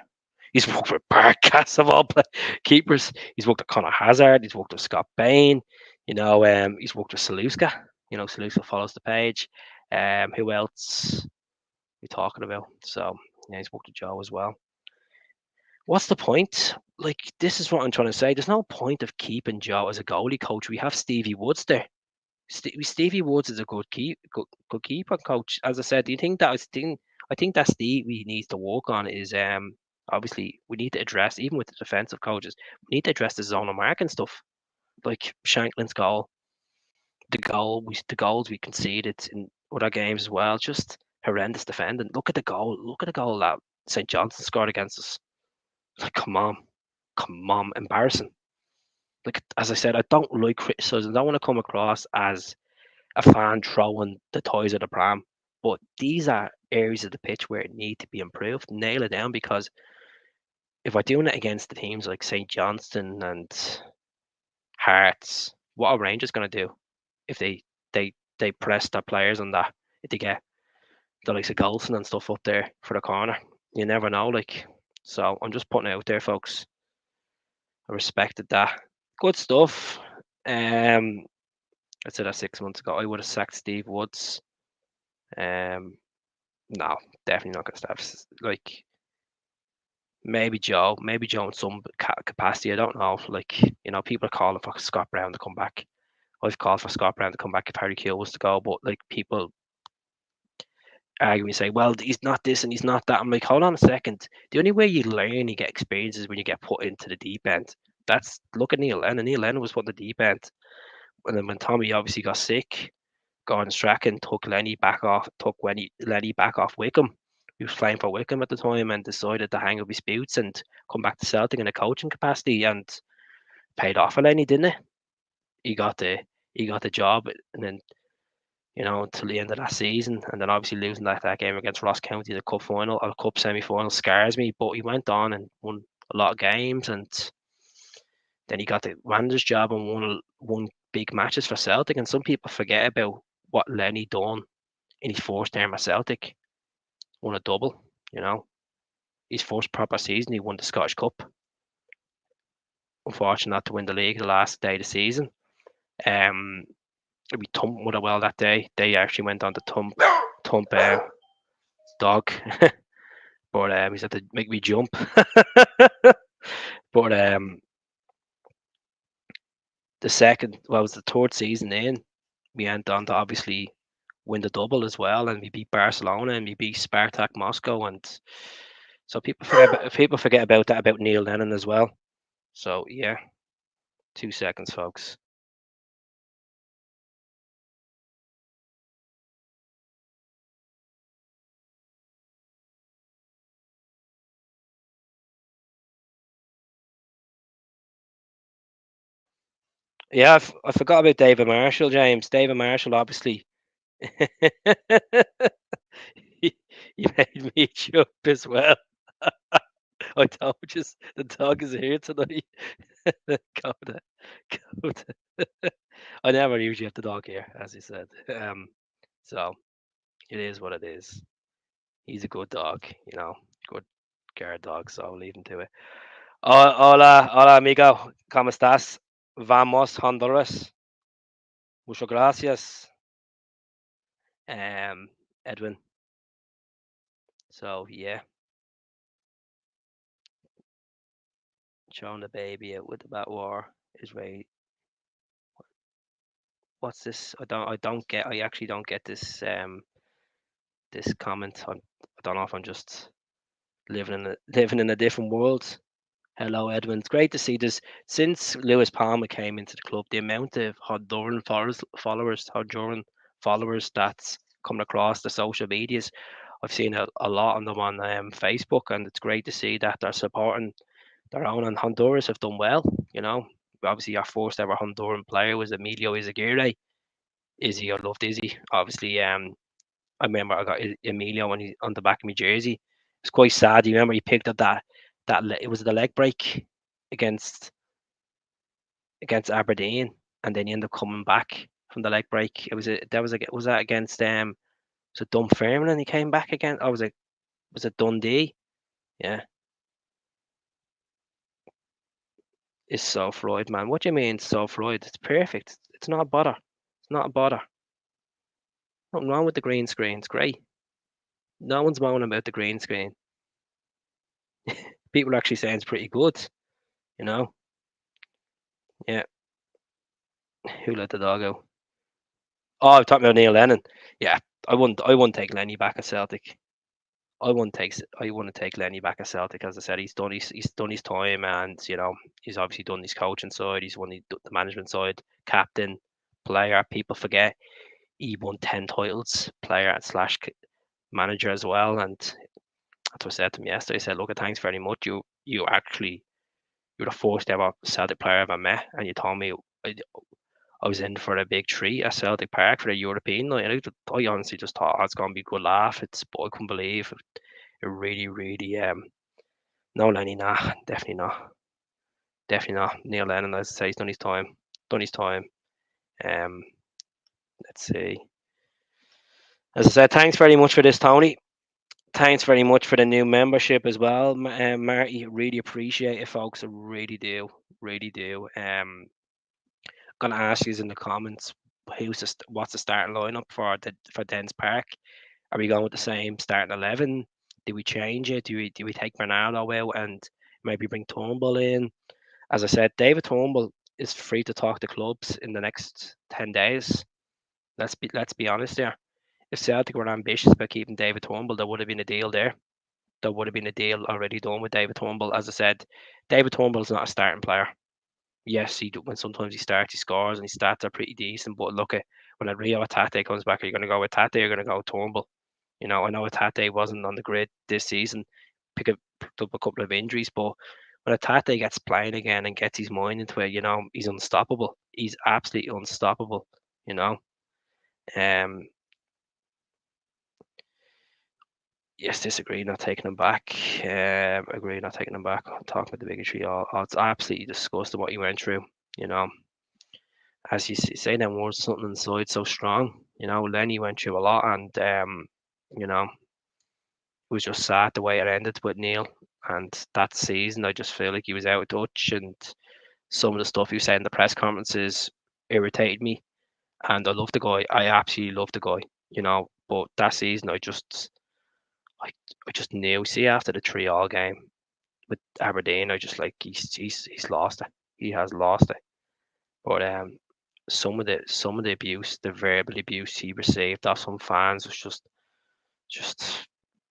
He's worked with Barkas of all keepers. He's worked with Conor Hazard. He's worked with Scott Bain. He's worked with Saluska. Saluska follows the page. Who else are we talking about? So yeah, he's worked with Joe as well. What's the point? Like, this is what I'm trying to say. There's no point of keeping Joe as a goalie coach. We have Stevie Woods there. Stevie Woods is a good keeper coach. As I said, do you think that I think that Stevie needs to work on is obviously we need to address, even with the defensive coaches, we need to address the zone of marking stuff. Like Shanklin's goal, the goals we conceded in other games as well, just horrendous defending. Look at the goal. Look at the goal that St. Johnstone scored against us. Like, come on, embarrassing. Like, as I said, I don't like criticism. I don't want to come across as a fan throwing the toys at the pram. But these are areas of the pitch where it need to be improved. Nail it down, because if we're doing it against the teams like St. Johnston and Hearts, what are Rangers going to do if they press their players on that? If they get the likes of Golson and stuff up there for the corner, you never know. Like, so I'm just putting it out there, folks. I respected that. Good stuff. I said that 6 months ago. I would have sacked Steve Woods. No, definitely not going to stop. Like, maybe Joe in some capacity. I don't know. Like, people are calling for Scott Brown to come back. I've called for Scott Brown to come back if Harry Kewell was to go, but like, people argue and say, well, he's not this and he's not that. I'm like, hold on a second. The only way you learn and get experience is when you get put into the deep end. Look at Neil Lennon. Neil Lennon was put in the deep end. And then when Tommy obviously got sick, Gordon Strachan took Lenny back off Wickham. He was playing for Wickham at the time and decided to hang up his boots and come back to Celtic in a coaching capacity, and paid off for Lenny, didn't it? He got the job, and then until the end of that season, and then obviously losing that game against Ross County, the cup final or cup semi final, scars me. But he went on and won a lot of games, and then he got the manager's job and won big matches for Celtic. And some people forget about what Lenny done in his first term at Celtic. Won a double, his first proper season. He won the Scottish Cup. Unfortunate not to win the league the last day of the season. We thumped Motherwell that day. They actually went on to thump Dog, but he's had to make me jump. But it was the third season in. We went on to obviously win the double as well, and we beat Barcelona and we beat Spartak Moscow, and so people forget about that, about Neil Lennon as well. So yeah, 2 seconds, folks. Yeah, I forgot about David Marshall, James. David Marshall, obviously. he, he made me jump as well. I told you the dog is here tonight. Coda, Coda. I never usually have the dog here, as you said. So it is what it is. He's a good dog, good guard dog. So I'll leave him to it. Hola, hola, amigo. ¿Cómo estás? Vamos, Honduras. Muchas gracias, Edwin. So yeah, showing the baby out with the bat war is very. What's this? I actually don't get this. This comment. I don't know if I'm just living in a different world. Hello, Edwin. It's great to see this. Since Lewis Palmer came into the club, the amount of Honduran followers that's coming across the social medias, I've seen a lot of them on Facebook, and it's great to see that they're supporting their own. And Honduras have done well. Obviously, our first ever Honduran player was Emilio Izaguirre. Izzy, I loved Izzy. Obviously, I remember I got Emilio on on the back of my jersey. It's quite sad. You remember he picked up it was the leg break against Aberdeen, and then he ended up coming back from the leg break. Was that against was it Dunfermline? And he came back again. Oh, was it Dundee? Yeah, it's so Freud, man. What do you mean so Freud? It's perfect. It's not a bother. It's not a bother. Nothing wrong with the green screen. It's great. No one's moaning about the green screen. People are actually saying it's pretty good. You know. Yeah. Who let the dog out? Oh, I'm talking about Neil Lennon. Yeah, I wouldn't take Lenny back at Celtic. I wouldn't take Lenny back at Celtic. As I said, he's done his time, and he's obviously done his coaching side. He's won the management side, captain, player. People forget he won 10 titles, player slash manager as well. And that's what I said to him yesterday. I said, "Look, thanks very much. You're the first ever Celtic player I ever met, and you told me I was in for a big treat at Celtic Park for the European night. And I honestly just thought, oh, it's going to be a good laugh. But I couldn't believe it really, really. No, Lenny, nah, definitely not. Neil Lennon, as I say, he's done his time, done his time. Um, let's see. As I said, thanks very much for this, Tony. Thanks very much for the new membership as well, Marty. Really appreciate it, folks. I really do. Gonna ask you in the comments what's the starting lineup for Dens Park. Are we going with the same starting 11? Do we change it? Do we take Bernardo out and maybe bring Turnbull in? As I said, David Turnbull is free to talk to clubs in the next 10 days. Let's be honest here. If Celtic were ambitious about keeping David Turnbull, there would have been a deal there. There would have been a deal already done with David Turnbull. As I said, David Turnbull is not a starting player. Yes, when sometimes he starts, he scores, and his stats are pretty decent. But look at when a Rio Atate comes back, are you going to go with Tate? Or are you going to go with Turnbull? I know Atate wasn't on the grid this season, picked up a couple of injuries, but when Atate gets playing again and gets his mind into it, he's unstoppable. He's absolutely unstoppable. You know. Um. Yes, disagree. Not taking him back. Agree. Not taking him back. Talking about the bigotry. It's absolutely disgusting what he went through. You know. As you say, then was something inside so strong. Lenny went through a lot, and you know, it was just sad the way it ended with Neil. And that season, I just feel like he was out of touch, and some of the stuff he was saying in the press conferences irritated me. And I love the guy. I absolutely love the guy. But that season, I just knew. See, after the 3-3 game with Aberdeen, I just like he's lost it. He has lost it. But some of the abuse, the verbal abuse he received off some fans was just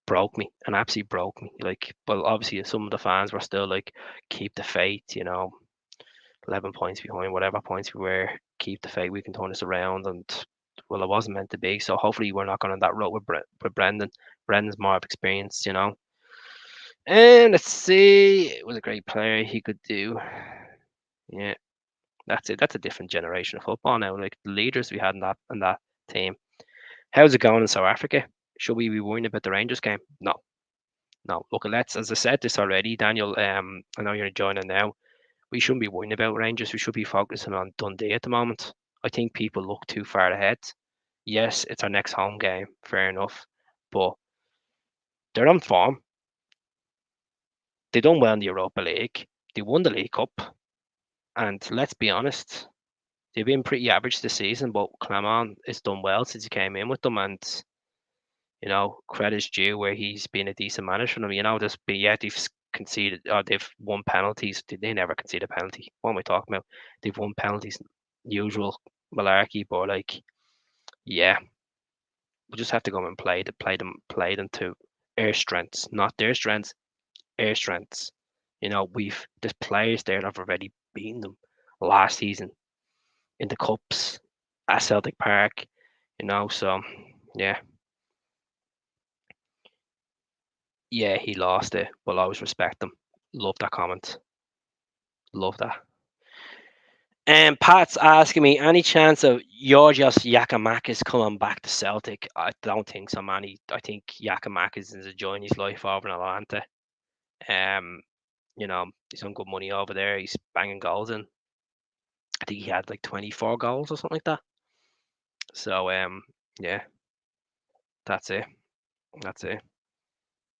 broke me and absolutely broke me. Like, well, obviously some of the fans were still like, keep the faith, 11 points behind, whatever points we were, keep the faith, we can turn this around. And well, it wasn't meant to be. So hopefully we're not going on that road with Brendan. Brendan's more of experience. And let's see, it was a great player. He could do, yeah. That's it. That's a different generation of football now. Like the leaders we had in that team. How's it going in South Africa? Should we be worrying about the Rangers game? No, no. Look, let's, as I said this already, Daniel. I know you're joining now. We shouldn't be worrying about Rangers. We should be focusing on Dundee at the moment. I think people look too far ahead. Yes, it's our next home game. Fair enough, but they're on form. They done well in the Europa League. They won the League Cup, and let's be honest, they've been pretty average this season. But Clement has done well since he came in with them, and credit's due where he's been a decent manager for them. They've conceded, they've won penalties. They never concede a penalty. What am I talking about? They've won penalties, usual malarkey. But like, yeah, we just have to go and play them to our strengths, not their strengths, our strengths. There's players there that have already beaten them last season in the cups at Celtic Park. So yeah. Yeah, he lost it, but I always respect him. Love that comment. Love that. And Pat's asking me, any chance of Georgios Giacomakis coming back to Celtic? I don't think so, man. I think Giacomakis is enjoying his life over in Atlanta. Um, he's on good money over there. He's banging goals in. I think he had like 24 goals or something like that. So, yeah, that's it. That's it.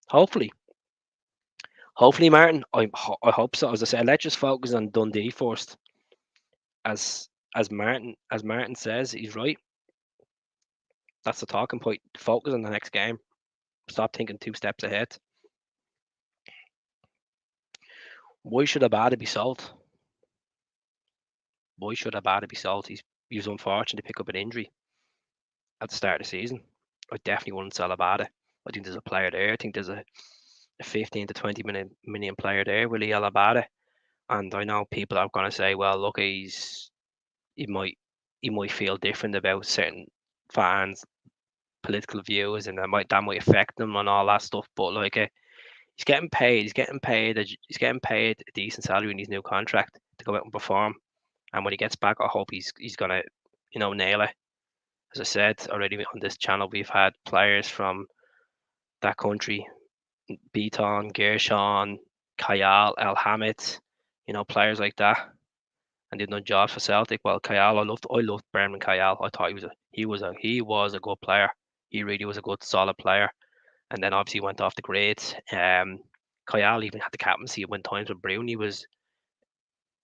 Hopefully, Martin. I hope so. As I said, let's just focus on Dundee first. As Martin says, he's right. That's the talking point. Focus on the next game. Stop thinking 2 steps ahead. Why should Abada be sold? Why should Abada be sold? He was unfortunate to pick up an injury at the start of the season. I definitely wouldn't sell Abada. I think there's a player there. I think there's a 15 to 20 million player there, Willie Abada. And I know people are going to say, well, look, he might feel different about certain fans, political views, and that might affect them and all that stuff. But like, he's getting paid. He's getting paid a decent salary in his new contract to go out and perform. And when he gets back, I hope he's gonna, nail it. As I said already on this channel, we've had players from that country, Beaton, Gershon, Kayal, El Hamid, players like that, and they've done jobs for Celtic. Well, Kayal, I loved Brendan Kayal. I thought he was a good player. He really was a good, solid player. And then obviously went off the grid. Kayal even had the captaincy at one times when Bruni was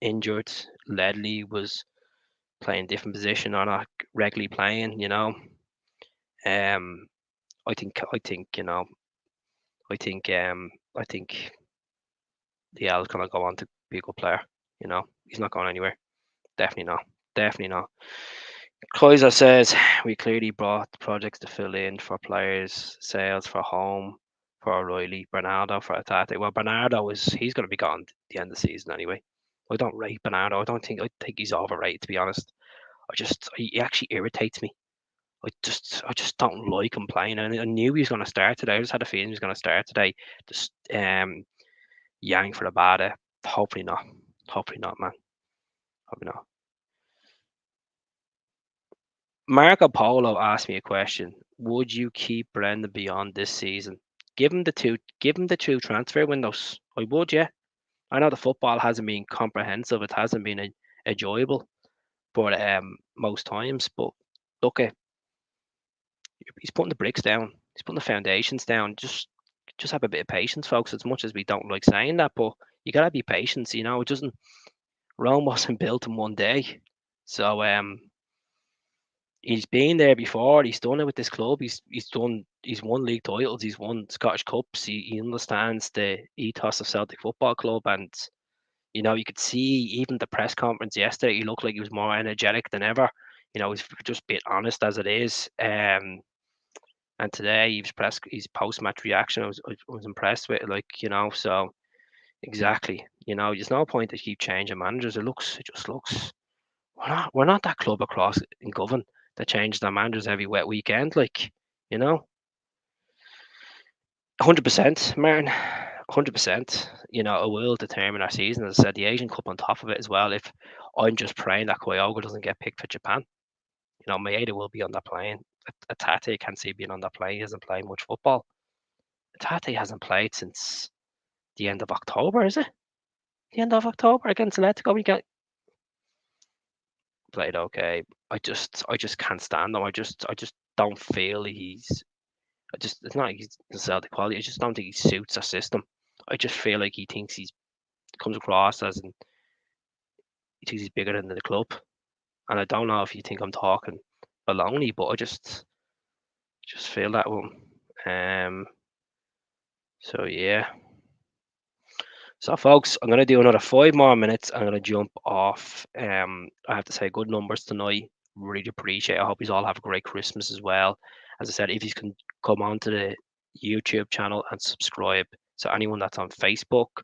injured. Ledley was playing different position or not regularly playing. Um, I think the L's gonna go on to be a good player. He's not going anywhere. Definitely not. Definitely not. Kaiser says we clearly brought projects to fill in for players, sales for home, for O'Reilly, Bernardo for Atate. Well, he's going to be gone at the end of the season anyway. I don't rate Bernardo. I think he's overrated, to be honest. He actually irritates me. I just don't like him playing. And I knew he was going to start today. I just had a feeling he was going to start today. Just Yang for the bada. Hopefully not. Hopefully not, man. Hopefully not. Marco Polo asked me a question. Would you keep Brendan beyond this season? Give him the two transfer windows. I would, yeah. I know the football hasn't been comprehensive. It hasn't been enjoyable, but most times. But look, he's putting the bricks down. He's putting the foundations down. Just have a bit of patience, folks. As much as we don't like saying that, but you gotta be patient. It doesn't. Rome wasn't built in one day, so he's been there before. He's done it with this club. He's won league titles. He's won Scottish Cups. He understands the ethos of Celtic Football Club, and you could see even the press conference yesterday. He looked like he was more energetic than ever. He's just being honest as it is. And today his post match reaction. I was impressed with it. So exactly. There's no point to keep changing managers. It just looks. We're not that club across in Govan that changes their managers every wet weekend. 100%, Martin. 100%. You know, it will determine our season. As I said, the Asian Cup on top of it as well. If I'm just praying that KYOGO doesn't get picked for Japan, you know, Maeda will be on that plane. Atate can't see being on that plane. He hasn't played much football. Atate hasn't played since the end of October, is it? The end of October against Celtic. We got played okay. I just can't stand him. I just don't feel he's. It's not like he's Celtic quality. I just don't think he suits our system. I just feel like he thinks he's comes across as and he thinks he's bigger than the club. And I don't know if you think I'm talking baloney, but I just feel that one. So yeah. So folks, I'm gonna do another 5 more minutes. I'm gonna jump off. I have to say good numbers tonight. Really appreciate it. I hope you all have a great Christmas as well. As I said, if you can come onto the YouTube channel and subscribe. So anyone that's on Facebook,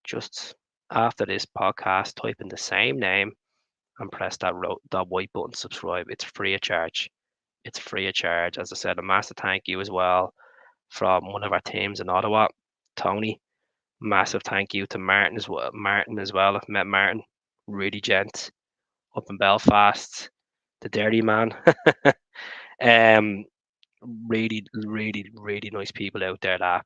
just after this podcast, type in the same name and press that white button subscribe. It's free of charge. It's free of charge. As I said, a massive thank you as well from one of our teams in Ottawa, Tony. Massive thank you to Martin as well. I've met Martin, really gent up in Belfast, the dirty man. um, really nice people out there that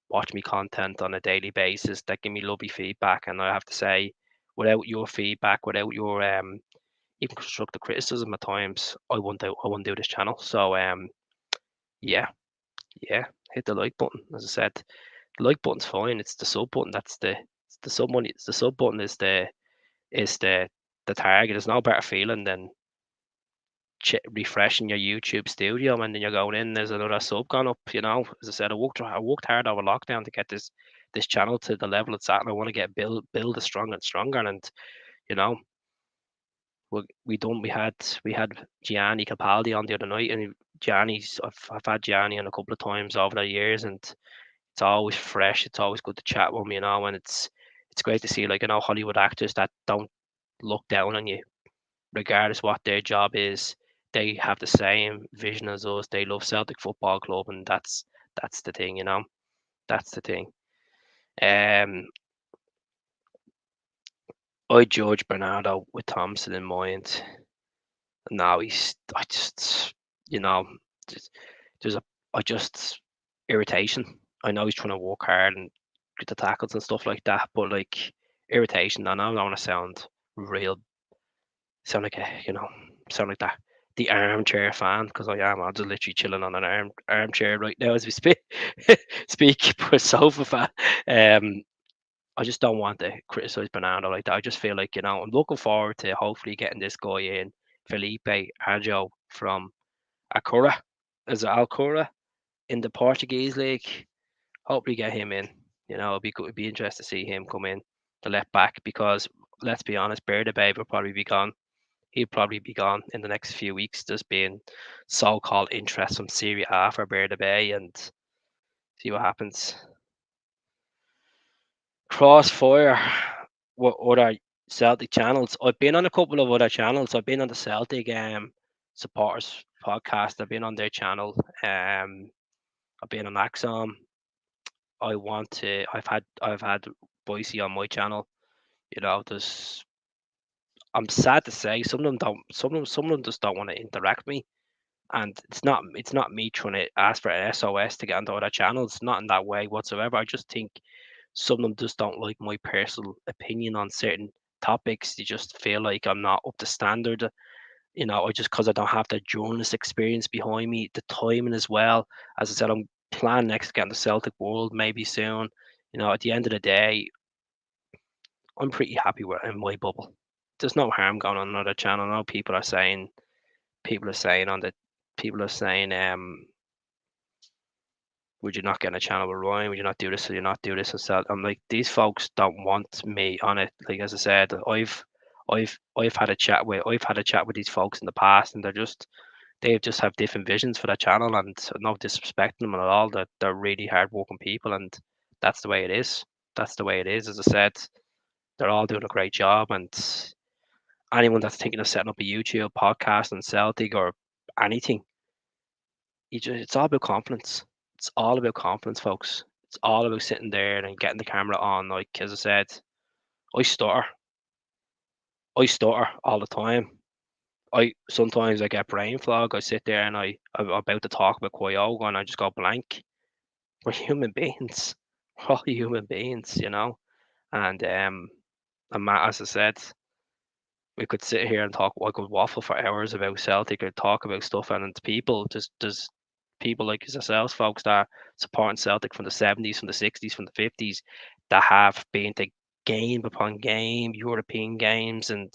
watch me content on a daily basis. That give me lovely feedback, and I have to say, without your feedback, without your even constructive criticism at times, I wouldn't do this channel. So yeah, yeah, hit the like button. As I said, the like button's fine. It's the sub button. It's the sub money. It's the sub button is the target. There's no better feeling than refreshing your YouTube studio and then you're going in. There's another sub gone up. You know, as I said, I worked hard over lockdown to get this channel to the level it's at, and I want to get build it stronger and stronger. And you know, we had Gianni Capaldi on the other night, and I've had Gianni on a couple of times over the years, and it's always fresh. It's always good to chat with him, and it's great to see Hollywood actors that don't look down on you, regardless what their job is. They have the same vision as us. They love Celtic Football Club, and that's the thing. That's the thing. Um, I judge Bernardo with Thompson in mind. Now I just, you know, just, there's a, I just irritation. I know he's trying to work hard and get the tackles and stuff like that, but like irritation. I know I don't want to real, sound like sound like that the armchair fan because I am. I'm just literally chilling on an armchair right now as we speak. Speak, but a sofa fan. I just don't want to criticize Bernardo like that. I just feel like I'm looking forward to hopefully getting this guy in, Felipe Arjo from Acura, is it Alcura in the Portuguese league. Hopefully get him in. It'd be good. It'd be interesting to see him come in the left back because let's be honest, Babe will probably be gone. He'll probably be gone in the next few weeks. There's been so-called interest from Serie A for Bay and see what happens. Crossfire. What other Celtic channels? I've been on a couple of other channels. I've been on the Celtic supporters podcast. I've been on their channel. I've been on Axon. I've had Boise on my channel. There's I'm sad to say some of them don't some of them just don't want to interact with me. And it's not me trying to ask for an SOS to get onto other channels. Not in that way whatsoever. I just think some of them just don't like my personal opinion on certain topics. They just feel like I'm not up to standard. I just because I don't have the journalist experience behind me, the timing as well. As I said, I'm planning next to get in the Celtic world maybe soon. At the end of the day, I'm pretty happy with in my bubble. There's no harm going on another channel. I know people are saying on the people are saying would you not get on a channel with Ryan? Would you not do this? Would you not do this? And so I'm like, these folks don't want me on it. Like as I said, I've had a chat with these folks in the past, and they just have different visions for that channel, and no disrespecting them at all. That they're really hardworking people, and that's the way it is. That's the way it is. As I said, they're all doing a great job, and anyone that's thinking of setting up a YouTube podcast on Celtic or anything, it's all about confidence. It's all about confidence, folks. It's all about sitting there and getting the camera on. Like as I said, I stutter. I stutter all the time. I sometimes I get brain fog. I sit there and I'm about to talk about KYOGO and I just go blank. We're human beings. We're all human beings, you know. And Matt, as I said, we could sit here and talk. I could waffle for hours about Celtic or talk about stuff, and it's people. Just there's people like yourselves, folks that are supporting Celtic from the 70s, from the 60s, from the 50s, that have been to game upon game, European games, and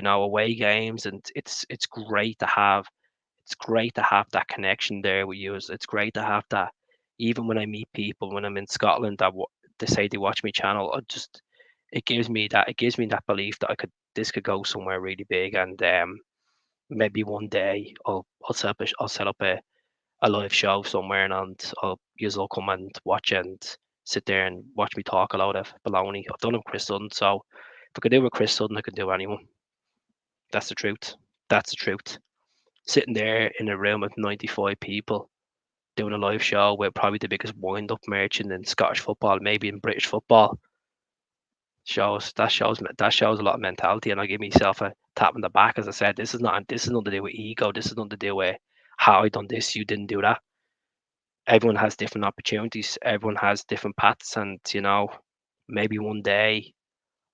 away games, and it's great to have. It's great to have that connection there with you. It's great to have that. Even when I meet people when I'm in Scotland that they say they watch my channel, it gives me that belief that this could go somewhere really big, and maybe one day I'll set up a live show somewhere, and you'll come and watch and sit there and watch me talk a lot of baloney. I've done it with Chris Sutton, so if I could do it with Chris Sutton, I could do anyone. That's the truth. That's the truth. Sitting there in a room of 95 people doing a live show with probably the biggest wind up merchant in Scottish football, maybe in British football, shows a lot of mentality, and I give myself a tap on the back. As I said, this is nothing to do with ego. This is nothing to do with how I done this. You didn't do that. Everyone has different opportunities. Everyone has different paths, and maybe one day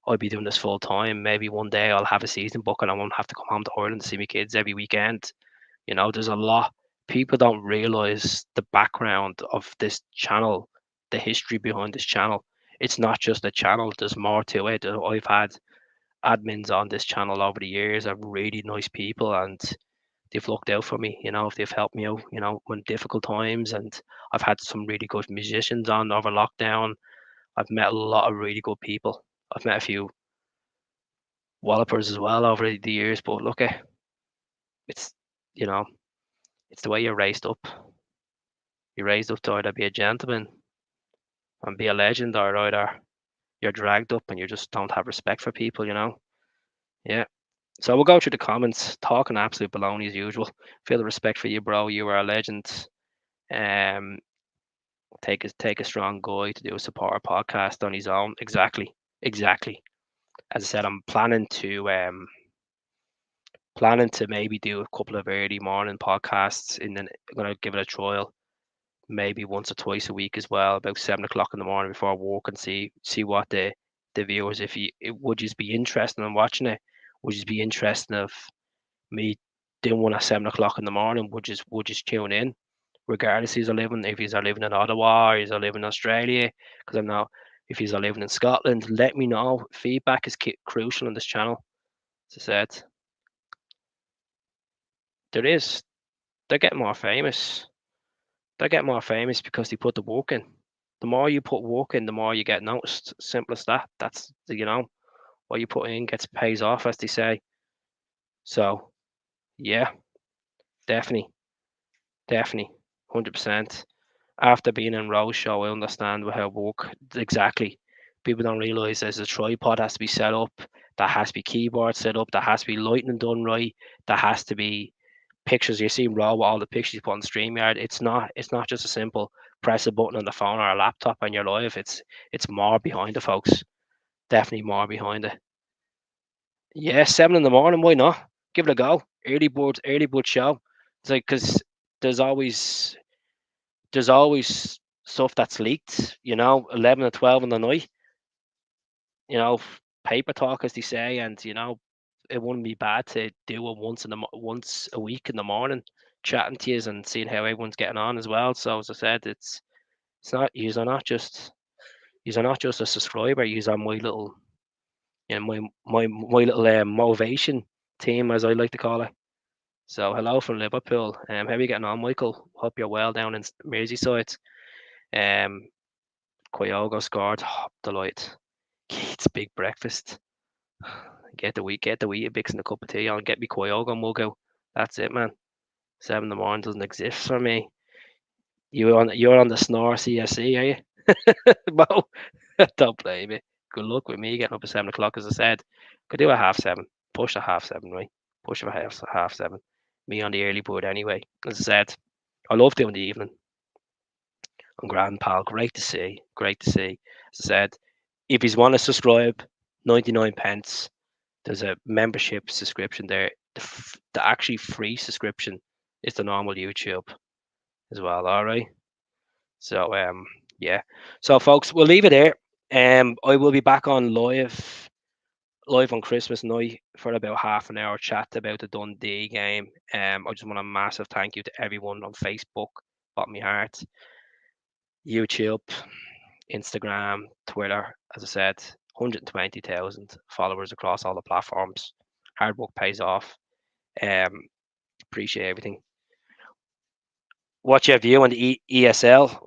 I'll be doing this full time. Maybe one day I'll have a season book and I won't have to come home to Ireland to see my kids every weekend. There's a lot. People don't realize the background of this channel, the history behind this channel. It's not just a channel. There's more to it. I've had admins on this channel over the years are really nice people, and they've looked out for me. They've helped me out. When difficult times, and I've had some really good musicians on over lockdown. I've met a lot of really good people. I've met a few wallopers as well over the years, but look, it's you know, it's the way you're raised up. You're raised up to either be a gentleman and be a legend, or either you're dragged up and you just don't have respect for people. Yeah. So we'll go through the comments, talking absolute baloney as usual. Feel the respect for you, bro. You are a legend. Um, take a strong guy to do a supporter podcast on his own. Exactly, exactly. As I said, I'm planning to maybe do a couple of early morning podcasts, and then I'm gonna give it a trial, maybe once or twice a week as well, about 7 o'clock in the morning before work, and see what the viewers, if you it would just be interested in watching it, would just be interested of me doing one at 7 o'clock in the morning, would just tune in, regardless if he's are living in Ottawa or he's are living in Australia, because I'm now if he's are living in Scotland, let me know. Feedback is crucial on this channel. As I said, there is they're getting more famous. They get more famous because they put the work in. The more you put work in, the more you get noticed. Simple as that. What you put in gets pays off, as they say. So yeah, definitely, definitely, 100%. After being in road show, I understand how work exactly. People don't realize there's a tripod has to be set up, there has to be keyboard set up, there has to be lighting done right, there has to be pictures. You see raw with all the pictures you put on StreamYard. It's not just a simple press a button on the phone or a laptop and you're live. It's more behind it, folks. Definitely more behind it. Yeah, 7 in the morning. Why not? Give it a go. Early bird show. It's like because there's always there's always stuff that's leaked. 11 or 12 in the night. Paper talk, as they say, and it wouldn't be bad to do it once a week in the morning, chatting to you and seeing how everyone's getting on as well. So as I said, it's not you're not just a subscriber. You're on my little my little motivation team, as I like to call it. So hello from Liverpool. How are you getting on, Michael? Hope you're well down in Merseyside. Um, KYOGO scored. Oh, delight. Keith's big breakfast. Get the wheat bix and a cup of tea. I'll get me KYOGO mug out. That's it, man. 7 in the morning doesn't exist for me. You're on the snore CSC, are you? Mo, don't blame me. Good luck with me getting up at 7 o'clock, as I said. Could do a half seven. Push a half seven, right? Push a half seven. Me on the early bird anyway. As I said, I love doing the evening. and grand pal. Great to see. Great to see. As I said, if you want to subscribe, 99 pence. There's a membership subscription there. The actually free subscription is the normal YouTube as well. All right. So yeah. So folks, we'll leave it there. I will be back on live on Christmas night for about half an hour chat about the Dundee game. I just want a massive thank you to everyone on Facebook, bottom of my heart, YouTube, Instagram, Twitter. As I said, 120,000 followers across all the platforms. Hard work pays off. Um, Appreciate everything. What's your view on the ESL?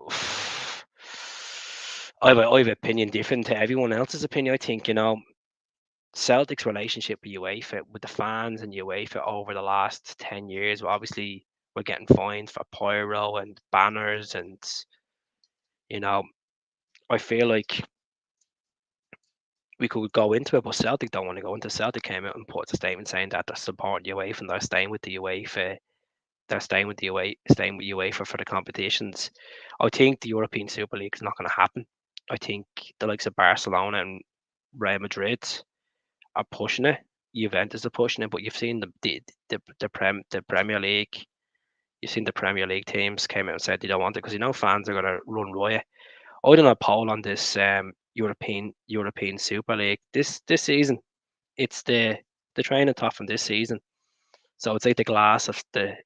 I have an opinion different to everyone else's opinion. I think Celtic's relationship with UEFA, with the fans and UEFA over the last 10 years. Well, obviously, we're getting fined for pyro and banners, and you know, I feel like we could go into it, but Celtic don't want to go into. Celtic came out and put a statement saying that they're supporting UEFA and they're staying with the UEFA. They're staying with UEFA for the competitions. I think the European Super League is not going to happen. I think the likes of Barcelona and Real Madrid are pushing it. Juventus are pushing it, but you've seen the Premier League. You've seen the Premier League teams came out and said they don't want it because fans are going to run riot. I done a poll on this European Super League this season. It's the training top from this season. So it's like the glass of the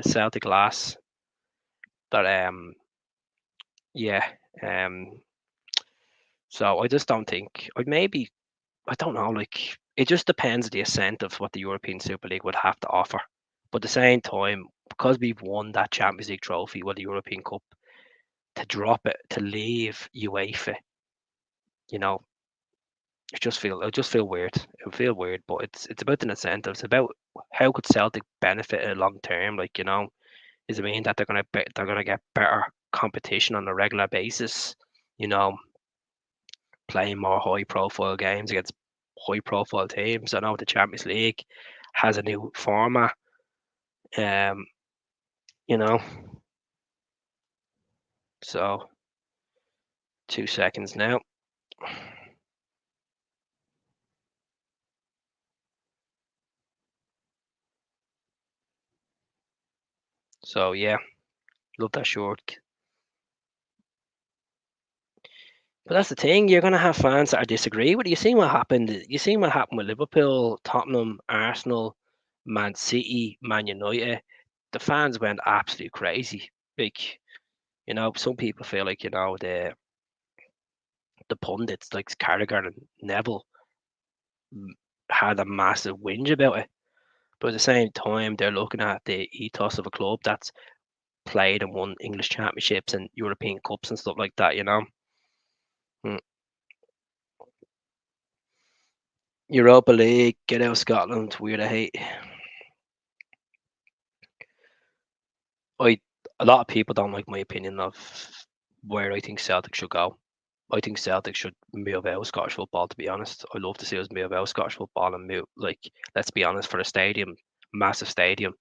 Celtic glass. But yeah, um, so I just don't think. I don't know. Like it just depends on the ascent of what the European Super League would have to offer. But at the same time, because we've won that Champions League trophy with the European Cup, to drop it, to leave UEFA, you know, it just feel weird. It would feel weird, but it's about the incentive. It's about how could Celtic benefit it long term. Like does it mean that they're gonna get better competition on a regular basis? You know, playing more high profile games against high profile teams. I know the Champions League has a new format. Um, you know, so 2 seconds now. So yeah, love that short. But that's the thing. You're gonna have fans that are disagree with you. Seen what happened. You seen what happened with Liverpool, Tottenham, Arsenal, Man City, Man United. The fans went absolutely crazy. Like some people feel like the pundits like Carragher and Neville had a massive whinge about it. But at the same time, they're looking at the ethos of a club that's played and won English championships and European cups and stuff like that. Mm. Europa League, get out of Scotland, weird I hate. I A lot of people don't like my opinion of where I think Celtic should go. I think Celtic should move out of Scottish football. To be honest, I love to see us move out of Scottish football and move. Like, let's be honest, for a stadium, massive stadium,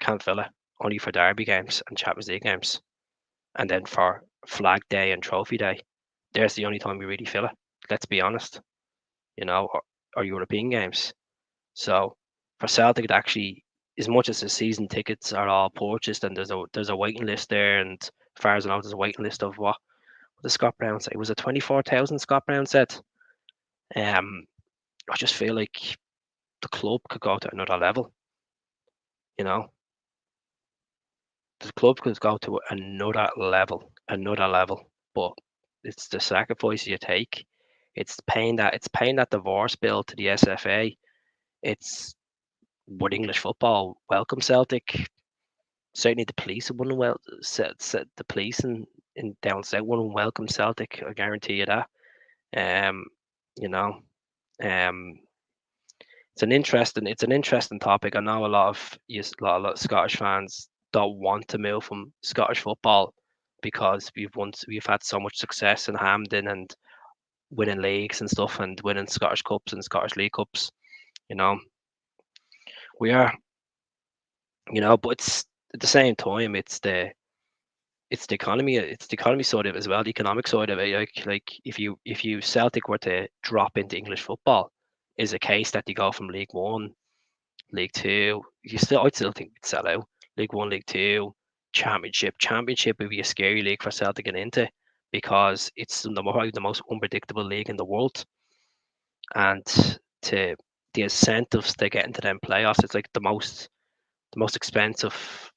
can't fill it. Only for derby games and Champions League games, and then for Flag Day and Trophy Day, there's the only time we really fill it. Let's be honest, or European games. So for Celtic, it actually, as much as the season tickets are all purchased and there's a waiting list there, and as far as I know, there's a waiting list of what the Scott Brown said. It was a 24,000 Scott Brown said. Um, I just feel like the club could go to another level. You know, the club could go to another level. But it's the sacrifice you take. It's paying that divorce bill to the SFA. It's would English football welcome Celtic? Certainly, the police wouldn't the police in down south wouldn't welcome Celtic. I guarantee you that. Um, you know, um, it's an interesting topic. I know a lot of Scottish fans don't want to move from Scottish football because we've had so much success in Hampden and winning leagues and stuff and winning Scottish Cups and Scottish League Cups. You know, we are. But it's at the same time, it's it's the economy side of it as well, the economic side of it. Like if you Celtic were to drop into English football, is a case that you go from League One, League Two. I'd still think we'd sell out. League One, League Two, Championship. Championship would be a scary league for Celtic to get into because it's probably the most unpredictable league in the world, and to the incentives to get into them playoffs, it's like the most expensive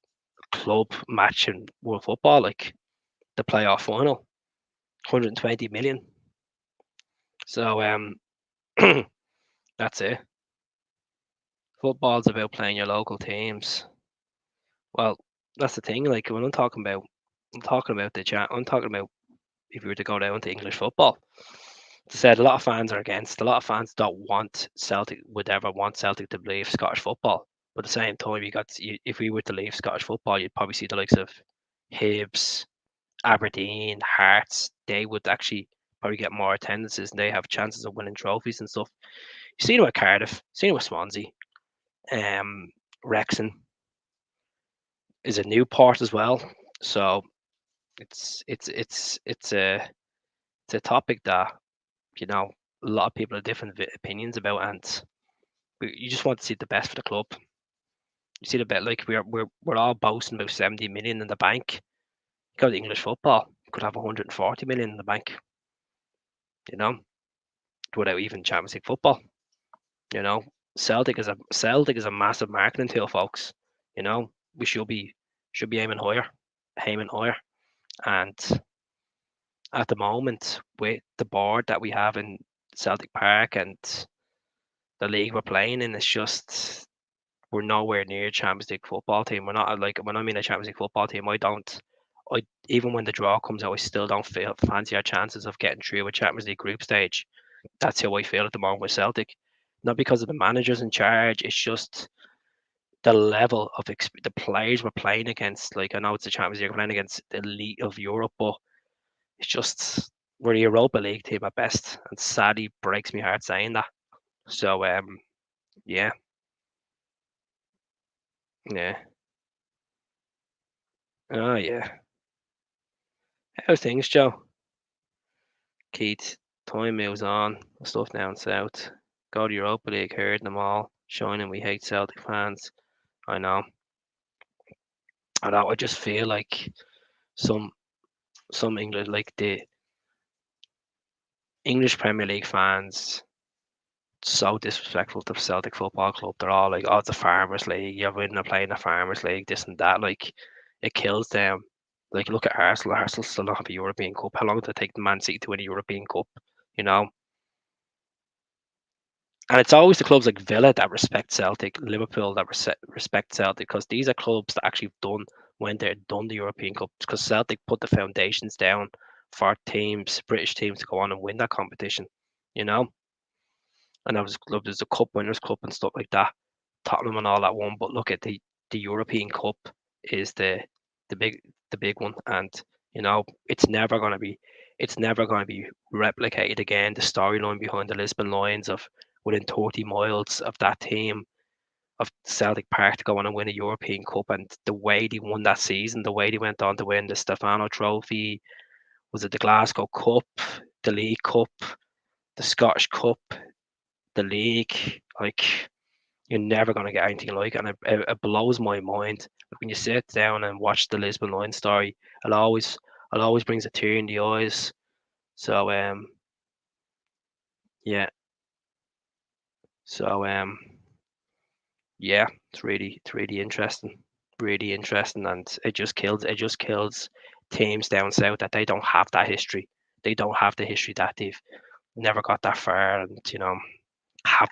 club match in world football, like the playoff final, 120 million. So that's it. Football's about playing your local teams. Well, that's the thing. Like when I'm talking about the chat. I'm talking about if you were to go down to English football. As I said, a lot of fans are against. A lot of fans don't want Celtic. Would ever want Celtic to leave Scottish football. But at the same time, if we were to leave Scottish football, you'd probably see the likes of Hibs, Aberdeen, Hearts. They would actually probably get more attendances, and they have chances of winning trophies and stuff. You seen it with Cardiff, seen it with Swansea. Um, Wrexham is a new port as well. So it's a topic that you know a lot of people have different opinions about, and you just want to see the best for the club. You see the bet like we're all boasting about 70 million in the bank. You go to English football, you could have 140 million in the bank. You know, without even Champions League football. You know, Celtic is a massive marketing tool, folks. You know, we should be aiming higher, and at the moment with the board that we have in Celtic Park and the league we're playing in, it's just we're nowhere near Champions League football team. We're not like when I mean a Champions League football team, I even when the draw comes out, I still don't feel fancy our chances of getting through a Champions League group stage. That's how I feel at the moment with Celtic. Not because of the managers in charge, it's just the level of the players we're playing against. Like I know it's the Champions League, we're playing against the elite of Europe, but it's just we're a Europa League team at best, and sadly breaks my heart saying that. So yeah, yeah, oh yeah. How's things, Joe? Keith, time moves on. Stuff down south. Go to Europa League, heard them all. Shining, we hate Celtic fans. I know. I know. I just feel like some some English like the English Premier League fans so disrespectful to Celtic Football Club. They're all like, "Oh, it's a Farmers League. You're winning and playing a Farmers League. This and that." Like, it kills them. Like, look at Arsenal. Arsenal still don't have a European Cup. How long did it take the Man City to win a European Cup? You know, and it's always the clubs like Villa that respect Celtic, Liverpool that respect Celtic, because these are clubs that actually done when they're done the European Cup. Because Celtic put the foundations down for teams, British teams, to go on and win that competition. You know, and there's a Cup Winners' Cup and stuff like that. Tottenham and all that one, but look at the European Cup is the big the big one, and it's never going to be replicated again. The storyline behind the Lisbon Lions of within 30 miles of that team of Celtic Park to go on and win a European Cup, and the way they won that season, the way they went on to win the Stefano Trophy, was it the Glasgow Cup, the League Cup, the Scottish Cup, the league, like you're never going to get anything like it. And it blows my mind. Like when you sit down and watch the Lisbon Lion story, it always it always brings a tear in the eyes. So yeah, so yeah, it's really interesting, and it just kills teams down south that they don't have that history. They don't have the history that they've never got that far, and have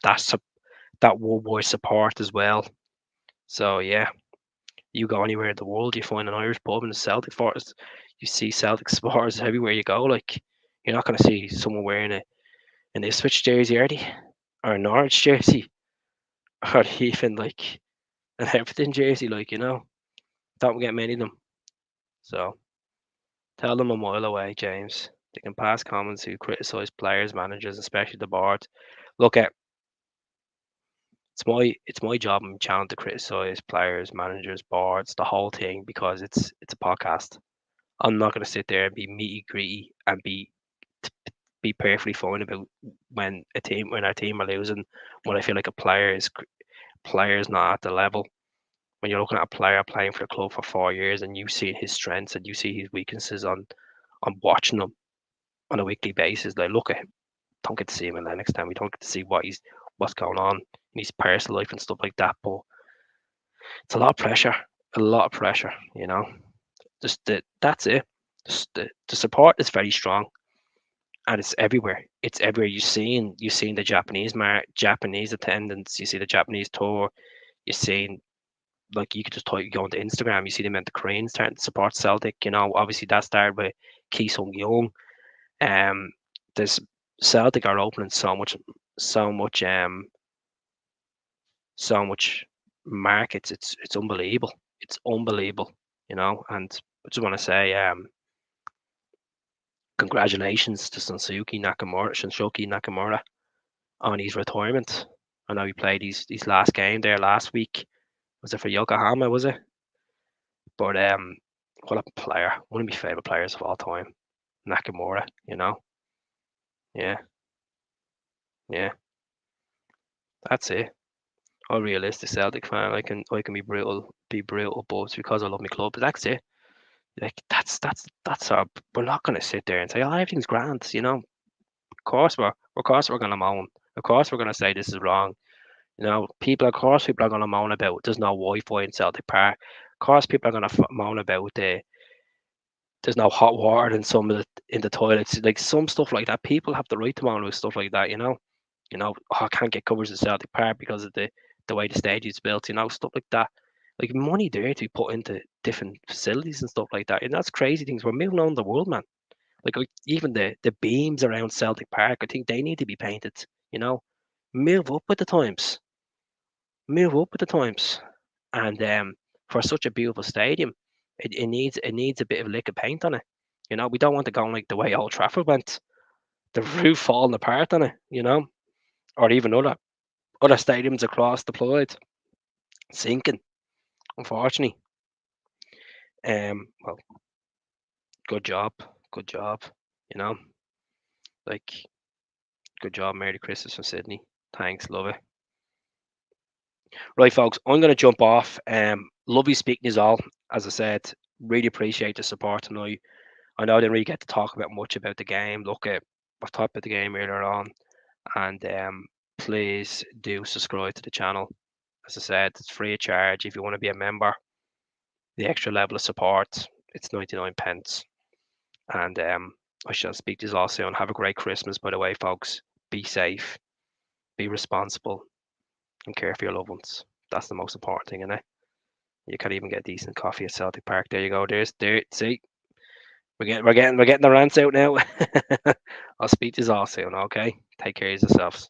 that worldwide support as well. So yeah, you go anywhere in the world, you find an Irish pub in the Celtic forest. You see Celtic supporters everywhere you go. Like you're not going to see someone wearing an Ipswich jersey, are they? Or a Norwich jersey, or even like an Everton jersey. Like don't get many of them. So tell them a mile away, James. They can pass comments who criticise players, managers, especially the board. Look at it's my job and challenge to criticise players, managers, boards, the whole thing because it's a podcast. I'm not going to sit there and be meaty greedy and be perfectly fine about when our team are losing. When I feel like player is not at the level. When you're looking at a player playing for a club for 4 years and you see his strengths and you see his weaknesses on watching him on a weekly basis, like look at him. Don't get to see him in Lennox Town. We don't get to see what's going on in his personal life and stuff like that. But it's a lot of pressure. That's it. The support is very strong and it's everywhere. It's everywhere. You seen the Japanese attendance. You see the Japanese tour. You're seeing like you could just type, you go onto Instagram. You see them in the Koreans starting to support Celtic. Obviously that started with Ki Sung Young. Um, there's Celtic are opening so much, so much markets. It's unbelievable. It's unbelievable. And I just want to say, congratulations to Shunshoki Nakamura, on his retirement. I know he played his last game there last week. Was it for Yokohama? Was it? But what a player! One of my favorite players of all time, Nakamura. Yeah, yeah, that's it. I'm a realistic Celtic fan. I can be brutal, but it's because I love my club. But that's it. Like that's our. We're not gonna sit there and say, "Oh, everything's grand." Of course we're gonna moan. Of course we're gonna say this is wrong. Of course people are gonna moan about there's no Wi-Fi in Celtic Park. Of course people are gonna moan about there's no hot water in some of in the toilets. Like some stuff like that. People have the right to moan about stuff like that. I can't get covers in Celtic Park because of the way the stage is built. Stuff like that. Like money there to be put into different facilities and stuff like that. And that's crazy things. We're moving on the world, man. Like even the beams around Celtic Park, I think they need to be painted. You know, move up with the times. Move up with the times. And for such a beautiful stadium, it needs a bit of lick of paint on it. We don't want to go like the way Old Trafford went, the roof falling apart on it. Or even other stadiums across the Clyde sinking. Unfortunately, well, good job, good job. You know, like good job. Merry Christmas from Sydney. Thanks, love it. Right, folks, I'm going to jump off. Lovely speaking to you all. As I said, really appreciate the support tonight. I know I didn't really get to talk about much about the game. Look, I've talked about the game earlier on, and please do subscribe to the channel. As I said, it's free of charge. If you want to be a member, the extra level of support, it's 99 pence. And I shall speak to you all soon. Have a great Christmas, by the way, folks. Be safe, be responsible, and care for your loved ones. That's the most important thing, isn't it? You can't even get decent coffee at Celtic Park. There you go. There. See, we're getting the rants out now. I'll speak to you all soon. Okay, take care of yourselves.